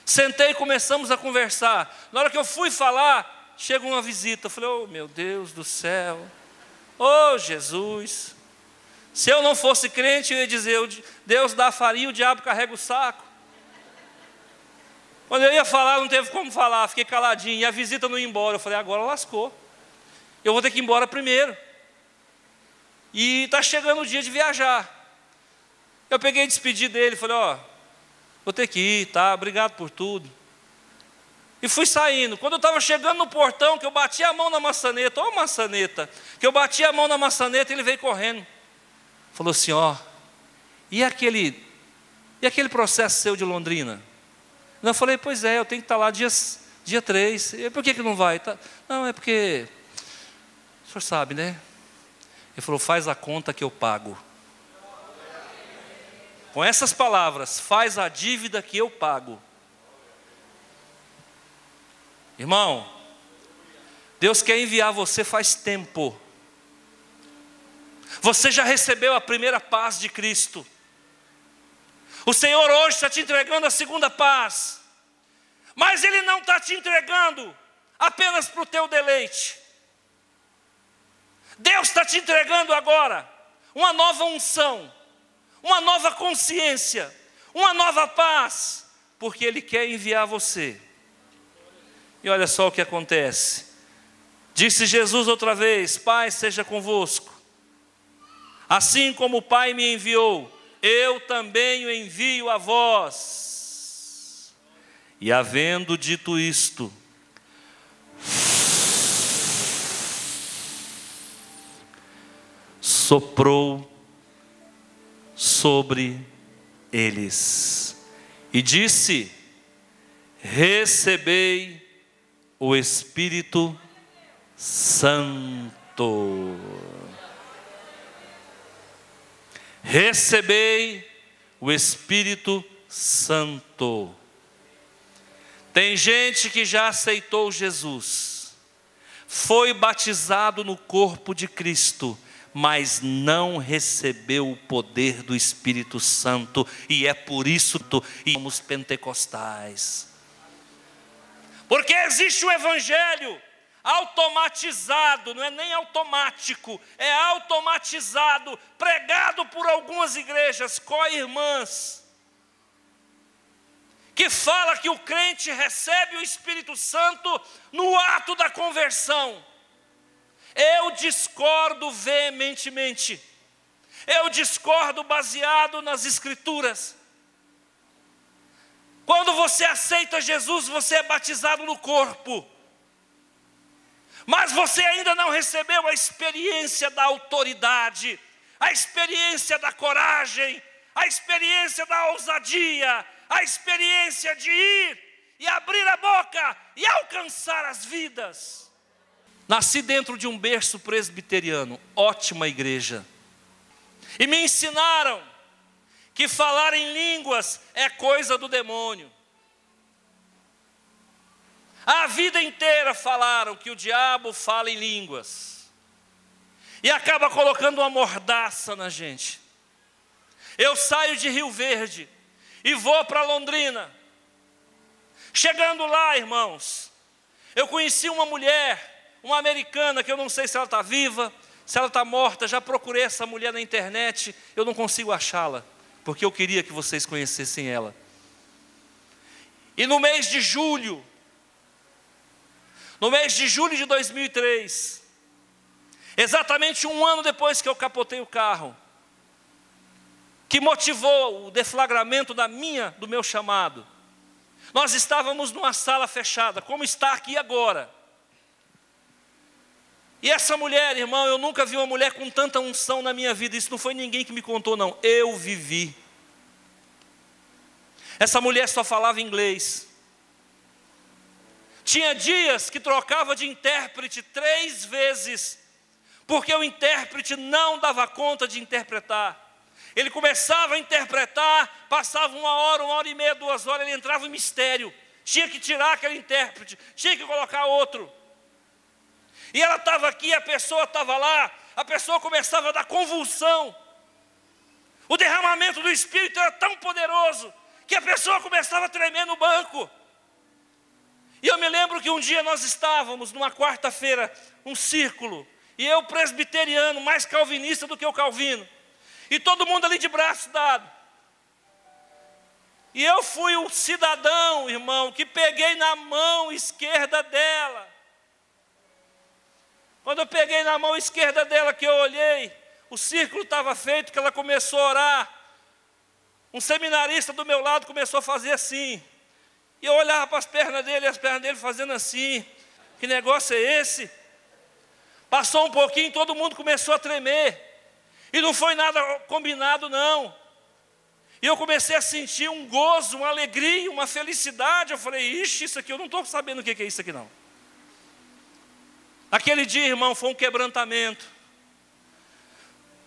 Sentei e começamos a conversar. Na hora que eu fui falar, chega uma visita. Eu falei: oh, meu Deus do céu. Oh, Jesus. Se eu não fosse crente, eu ia dizer: Deus dá a farinha, o diabo carrega o saco. Quando eu ia falar, não teve como falar, fiquei caladinho. E a visita não ia embora. Eu falei: agora lascou. Eu vou ter que ir embora primeiro. E está chegando o dia de viajar. Eu peguei e despedi dele. Falei: ó, vou ter que ir, tá? Obrigado por tudo. E fui saindo. Quando eu estava chegando no portão, que eu bati a mão na maçaneta, ó maçaneta, que eu bati a mão na maçaneta, ele veio correndo. Falou assim: ó, e aquele processo seu de Londrina? Eu falei: pois é, eu tenho que estar lá dia 3. E por que não vai? Não, é porque, o senhor sabe, né? Ele falou: faz a conta que eu pago. Com essas palavras: faz a dívida que eu pago. Irmão, Deus quer enviar você faz tempo. Você já recebeu a primeira paz de Cristo. O Senhor hoje está te entregando a segunda paz. Mas Ele não está te entregando apenas para o teu deleite. Deus está te entregando agora uma nova unção, uma nova consciência, uma nova paz, porque Ele quer enviar você. E olha só o que acontece. Disse Jesus outra vez: Pai seja convosco. Assim como o Pai me enviou, eu também o envio a vós. E havendo dito isto, soprou sobre eles e disse: recebei o Espírito Santo. Recebei o Espírito Santo. Tem gente que já aceitou Jesus, foi batizado no corpo de Cristo, mas não recebeu o poder do Espírito Santo, e é por isso que somos pentecostais. Porque existe um evangelho automatizado, não é nem automático, é automatizado, pregado por algumas igrejas co-irmãs, que fala que o crente recebe o Espírito Santo no ato da conversão. Eu discordo veementemente. Eu discordo baseado nas Escrituras. Quando você aceita Jesus, você é batizado no corpo. Mas você ainda não recebeu a experiência da autoridade, a experiência da coragem, a experiência da ousadia, a experiência de ir e abrir a boca e alcançar as vidas. Nasci dentro de um berço presbiteriano, ótima igreja. E me ensinaram que falar em línguas é coisa do demônio. A vida inteira falaram que o diabo fala em línguas. E acaba colocando uma mordaça na gente. Eu saio de Rio Verde e vou para Londrina. Chegando lá, irmãos, eu conheci uma mulher, uma americana, que eu não sei se ela está viva, se ela está morta. Já procurei essa mulher na internet, eu não consigo achá-la, porque eu queria que vocês conhecessem ela. E no mês de julho de 2003, exatamente um ano depois que eu capotei o carro, que motivou o deflagramento do meu chamado, nós estávamos numa sala fechada, como está aqui agora. E essa mulher, irmão, eu nunca vi uma mulher com tanta unção na minha vida. Isso não foi ninguém que me contou, não, eu vivi. Essa mulher só falava inglês. Tinha dias que trocava de intérprete 3 vezes, porque o intérprete não dava conta de interpretar. Ele começava a interpretar, passava 1 hora, 1h30, 2 horas, ele entrava em mistério. Tinha que tirar aquele intérprete, tinha que colocar outro. E ela estava aqui, a pessoa estava lá, a pessoa começava a dar convulsão. O derramamento do Espírito era tão poderoso, que a pessoa começava a tremer no banco. E eu me lembro que um dia nós estávamos, numa quarta-feira, um círculo, e eu presbiteriano, mais calvinista do que o Calvino, e todo mundo ali de braço dado. E eu fui um cidadão, irmão, que peguei na mão esquerda dela. Quando eu peguei na mão esquerda dela, que eu olhei, o círculo estava feito, que ela começou a orar. Um seminarista do meu lado começou a fazer assim. E eu olhava para as pernas dele, e as pernas dele fazendo assim. Que negócio é esse? Passou um pouquinho, todo mundo começou a tremer. E não foi nada combinado, não. E eu comecei a sentir um gozo, uma alegria, uma felicidade. Eu falei, ixi, isso aqui eu não estou sabendo o que é isso aqui não. Aquele dia, irmão, foi um quebrantamento.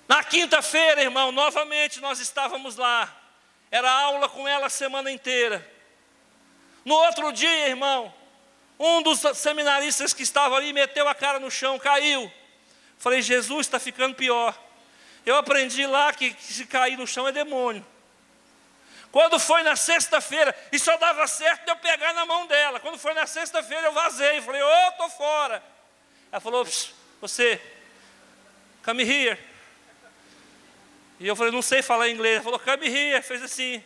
Na quinta-feira, irmão, novamente nós estávamos lá. Era aula com ela a semana inteira. No outro dia, irmão, um dos seminaristas que estava ali meteu a cara no chão, caiu. Falei, Jesus, está ficando pior. Eu aprendi lá que se cair no chão é demônio. Quando foi na sexta-feira, e só dava certo de eu pegar na mão dela. Quando foi na sexta-feira, eu vazei. Falei, estou fora. Ela falou, você, come here. E eu falei, não sei falar inglês. Ela falou, come here. Fez assim.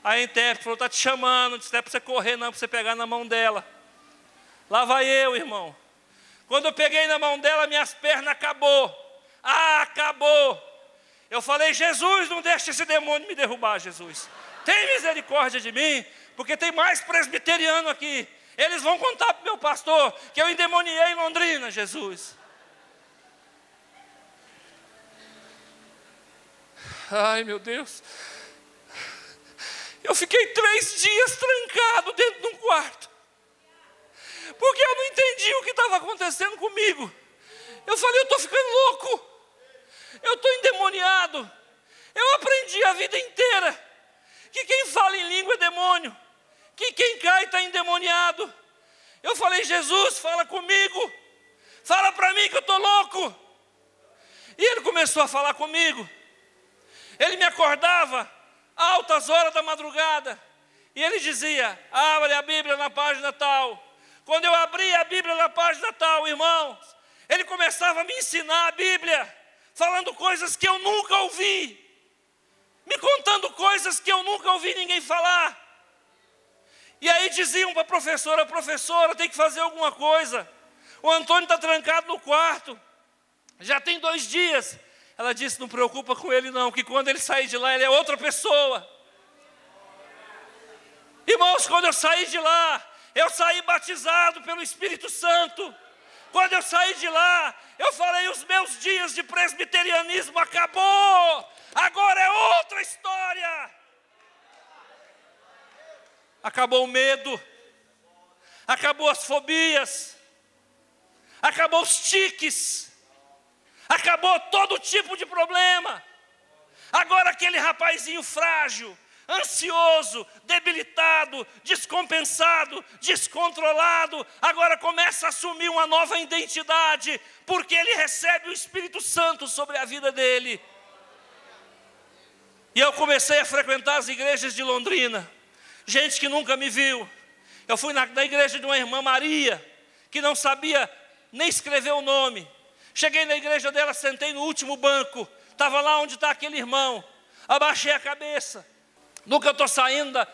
Aí a intérprete falou, está te chamando. Disse, não é para você correr, não, é para você pegar na mão dela. Lá vai eu, irmão. Quando eu peguei na mão dela, minhas pernas acabou. Acabou. Eu falei, Jesus, não deixe esse demônio me derrubar, Jesus. Tem misericórdia de mim, porque tem mais presbiteriano aqui. Eles vão contar para o meu pastor que eu endemoniei em Londrina, Jesus. Ai, meu Deus. Eu fiquei 3 dias trancado dentro de um quarto. Porque eu não entendi o que estava acontecendo comigo. Eu falei, eu estou ficando louco. Eu estou endemoniado. Eu aprendi a vida inteira que quem fala em língua é demônio, que quem cai está endemoniado. Eu falei, Jesus, fala comigo, fala para mim que eu estou louco. E ele começou a falar comigo. Ele me acordava altas horas da madrugada, e ele dizia, abre a Bíblia na página tal. Quando eu abria a Bíblia na página tal, irmãos, ele começava a me ensinar a Bíblia, falando coisas que eu nunca ouvi, me contando coisas que eu nunca ouvi ninguém falar. E aí diziam para a professora, tem que fazer alguma coisa. O Antônio está trancado no quarto, já tem 2 dias. Ela disse, não preocupa com ele não, que quando ele sair de lá, ele é outra pessoa. Irmãos, quando eu saí de lá, eu saí batizado pelo Espírito Santo. Quando eu saí de lá, eu falei, os meus dias de presbiterianismo acabou. Agora é outra história. Acabou o medo. Acabou as fobias. Acabou os tiques. Acabou todo tipo de problema. Agora aquele rapazinho frágil, ansioso, debilitado, descompensado, descontrolado, agora começa a assumir uma nova identidade, porque ele recebe o Espírito Santo sobre a vida dele. E eu comecei a frequentar as igrejas de Londrina, gente que nunca me viu. Eu fui na igreja de uma irmã Maria, que não sabia nem escrever o nome. Cheguei na igreja dela, sentei no último banco, estava lá onde está aquele irmão, abaixei a cabeça. Nunca eu estou saindo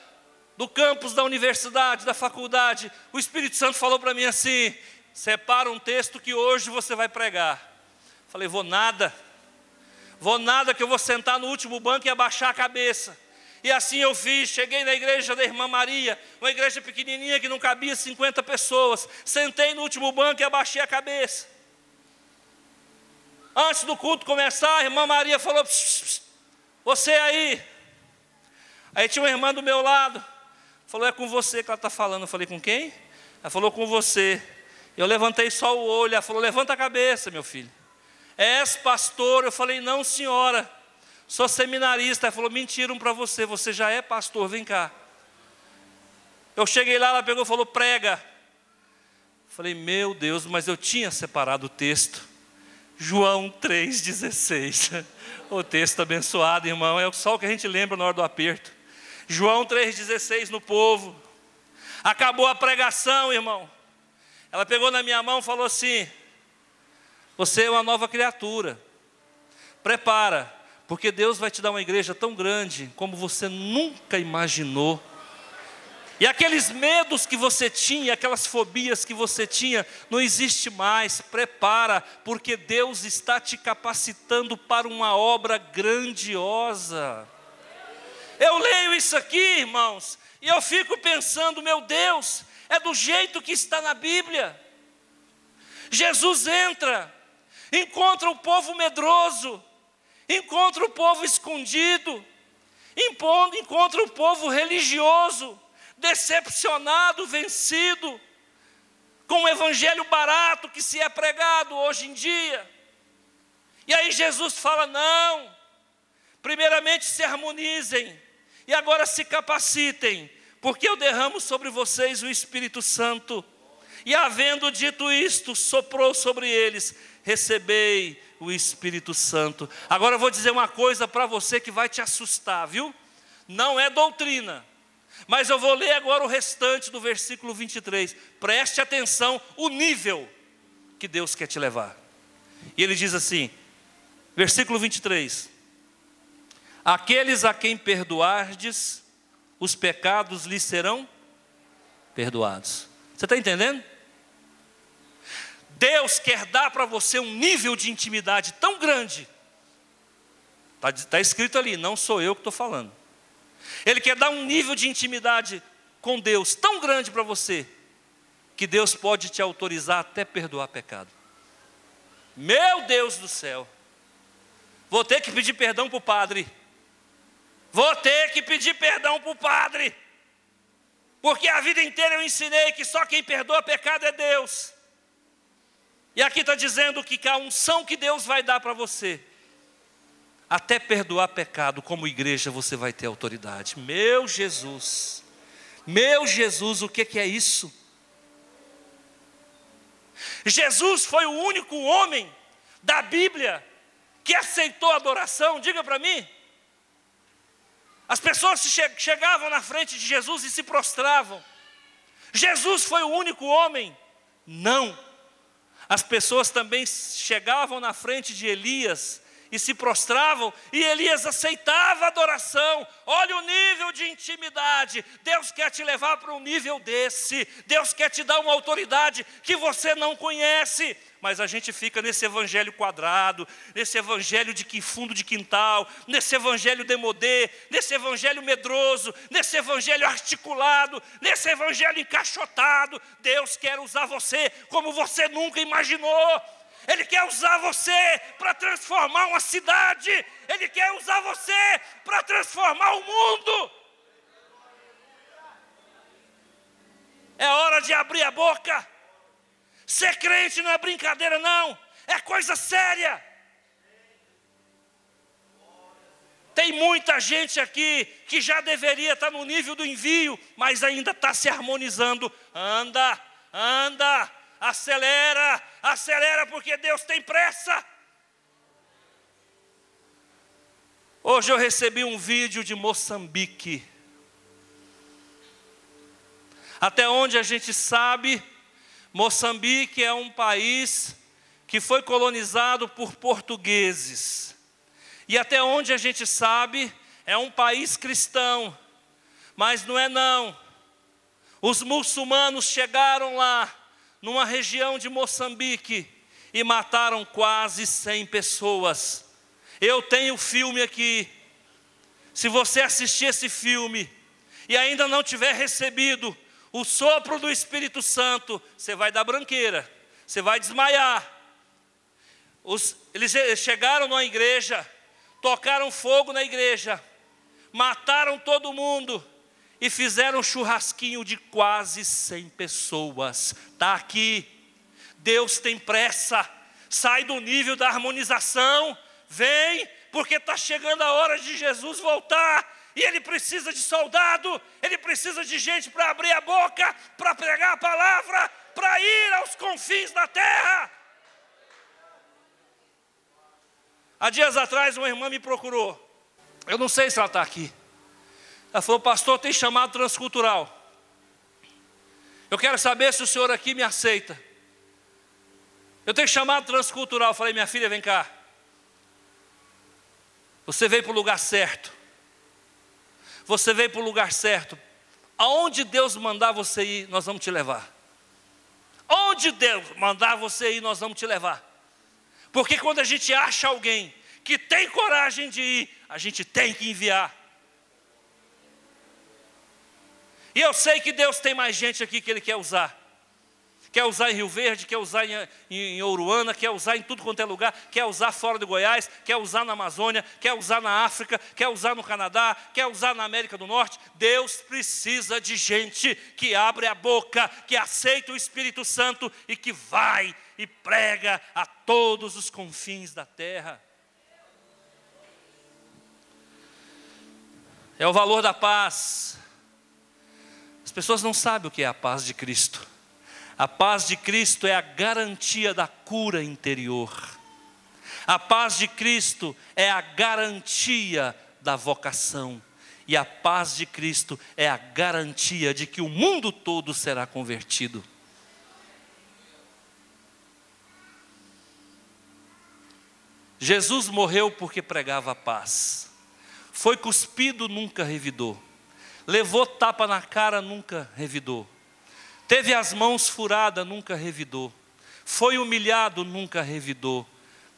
do campus da universidade, da faculdade, o Espírito Santo falou para mim assim, separa um texto que hoje você vai pregar. Falei, vou nada que eu vou sentar no último banco e abaixar a cabeça. E assim eu fiz, cheguei na igreja da irmã Maria, uma igreja pequenininha que não cabia 50 pessoas, sentei no último banco e abaixei a cabeça. Antes do culto começar, a irmã Maria falou, pss, pss, você aí. Aí tinha uma irmã do meu lado, falou, é com você que ela está falando. Eu falei, com quem? Ela falou, com você. Eu levantei só o olho, ela falou, levanta a cabeça, meu filho. És pastor? Eu falei, não senhora, sou seminarista. Ela falou, mentiram para você, você já é pastor, vem cá. Eu cheguei lá, ela pegou e falou, prega. Eu falei, meu Deus, mas eu tinha separado o texto. João 3,16. O texto abençoado, irmão, é só o que a gente lembra na hora do aperto. João 3,16 no povo. Acabou a pregação, irmão. Ela pegou na minha mão e falou assim, você é uma nova criatura. Prepara, porque Deus vai te dar uma igreja tão grande como você nunca imaginou. E aqueles medos que você tinha, aquelas fobias que você tinha, não existe mais. Prepara, porque Deus está te capacitando para uma obra grandiosa. Eu leio isso aqui, irmãos, e eu fico pensando, meu Deus, é do jeito que está na Bíblia. Jesus entra, encontra o povo medroso, encontra o povo escondido, encontra o povo religioso, decepcionado, vencido, com o evangelho barato que se é pregado hoje em dia. E aí Jesus fala, não, primeiramente se harmonizem, e agora se capacitem, porque eu derramo sobre vocês o Espírito Santo. E havendo dito isto, soprou sobre eles, recebei o Espírito Santo. Agora eu vou dizer uma coisa para você que vai te assustar, viu? não é doutrina. Mas eu vou ler agora o restante do versículo 23. Preste atenção o nível que Deus quer te levar. E ele diz assim, versículo 23. Aqueles a quem perdoardes, os pecados lhes serão perdoados. Você está entendendo? Deus quer dar para você um nível de intimidade tão grande. Está escrito ali, não sou eu que estou falando. Ele quer dar um nível de intimidade com Deus tão grande para você, que Deus pode te autorizar até perdoar pecado. Meu Deus do céu. Vou ter que pedir perdão para o padre. Vou ter que pedir perdão para o padre. Porque a vida inteira eu ensinei que só quem perdoa pecado é Deus. E aqui está dizendo que a unção que Deus vai dar para você, até perdoar pecado, como igreja você vai ter autoridade. Meu Jesus, o que é isso? Jesus foi o único homem da Bíblia que aceitou a adoração, diga para mim. As pessoas chegavam na frente de Jesus e se prostravam. Jesus foi o único homem? Não. As pessoas também chegavam na frente de Elias e se prostravam, e Elias aceitava a adoração. Olha o nível de intimidade. Deus quer te levar para um nível desse. Deus quer te dar uma autoridade que você não conhece. Mas a gente fica nesse evangelho quadrado, nesse evangelho de fundo de quintal, nesse evangelho demodê, nesse evangelho medroso, nesse evangelho articulado, nesse evangelho encaixotado. Deus quer usar você como você nunca imaginou. Ele quer usar você para transformar uma cidade. Ele quer usar você para transformar o mundo. É hora de abrir a boca. Ser crente não é brincadeira não, é coisa séria. Tem muita gente aqui que já deveria estar no nível do envio, mas ainda está se harmonizando. Anda, acelera, porque Deus tem pressa. Hoje eu recebi um vídeo de Moçambique. Até onde a gente sabe, Moçambique é um país que foi colonizado por portugueses. E até onde a gente sabe, é um país cristão. Mas não é não. Os muçulmanos chegaram lá, numa região de Moçambique, e mataram quase 100 pessoas. Eu tenho o filme aqui. Se você assistir esse filme e ainda não tiver recebido o sopro do Espírito Santo, você vai dar branqueira, você vai desmaiar. Eles chegaram na igreja, tocaram fogo na igreja, mataram todo mundo e fizeram um churrasquinho de quase 100 pessoas. Está aqui. Deus tem pressa. Sai do nível da harmonização, vem, porque está chegando a hora de Jesus voltar. E Ele precisa de soldado, Ele precisa de gente para abrir a boca, para pregar a palavra, para ir aos confins da terra. Há dias atrás uma irmã me procurou. Eu não sei se ela está aqui. Ela falou, pastor, tem chamado transcultural. Eu quero saber se o senhor aqui me aceita. Eu tenho chamado transcultural. Eu falei, minha filha, vem cá. Você veio para o lugar certo. Você veio para o lugar certo. Aonde Deus mandar você ir, nós vamos te levar. Onde Deus mandar você ir, nós vamos te levar. Porque quando a gente acha alguém que tem coragem de ir, a gente tem que enviar. E eu sei que Deus tem mais gente aqui que Ele quer usar. Quer usar em Rio Verde, quer usar em Ouruana, quer usar em tudo quanto é lugar, quer usar fora do Goiás, quer usar na Amazônia, quer usar na África, quer usar no Canadá, quer usar na América do Norte. Deus precisa de gente que abre a boca, que aceita o Espírito Santo e que vai e prega a todos os confins da terra. É o valor da paz. As pessoas não sabem o que é a paz de Cristo. A paz de Cristo é a garantia da cura interior. A paz de Cristo é a garantia da vocação. E a paz de Cristo é a garantia de que o mundo todo será convertido. Jesus morreu porque pregava a paz. Foi cuspido, nunca revidou. Levou tapa na cara, nunca revidou. Teve as mãos furadas, nunca revidou. Foi humilhado, nunca revidou.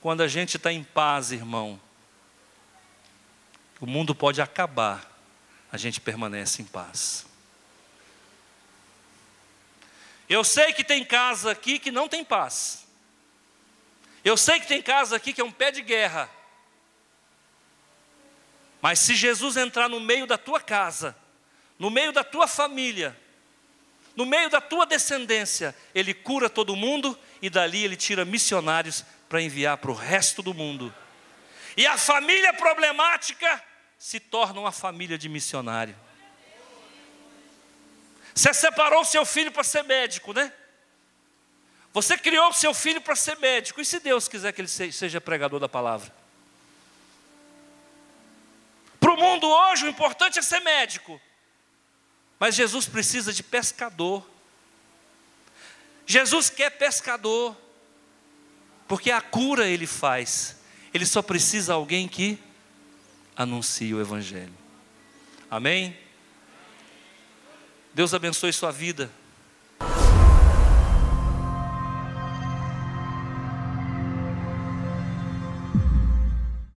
Quando a gente está em paz, irmão, o mundo pode acabar, a gente permanece em paz. Eu sei que tem casa aqui que não tem paz. Eu sei que tem casa aqui que é um pé de guerra. Mas se Jesus entrar no meio da tua casa, no meio da tua família, no meio da tua descendência, Ele cura todo mundo e dali Ele tira missionários para enviar para o resto do mundo. E a família problemática se torna uma família de missionário. Você separou o seu filho para ser médico, né? Você criou o seu filho para ser médico. E se Deus quiser que ele seja pregador da palavra? Para o mundo hoje, o importante é ser médico. Mas Jesus precisa de pescador. Jesus quer pescador. Porque a cura Ele faz. Ele só precisa de alguém que anuncie o Evangelho. Amém? Deus abençoe sua vida.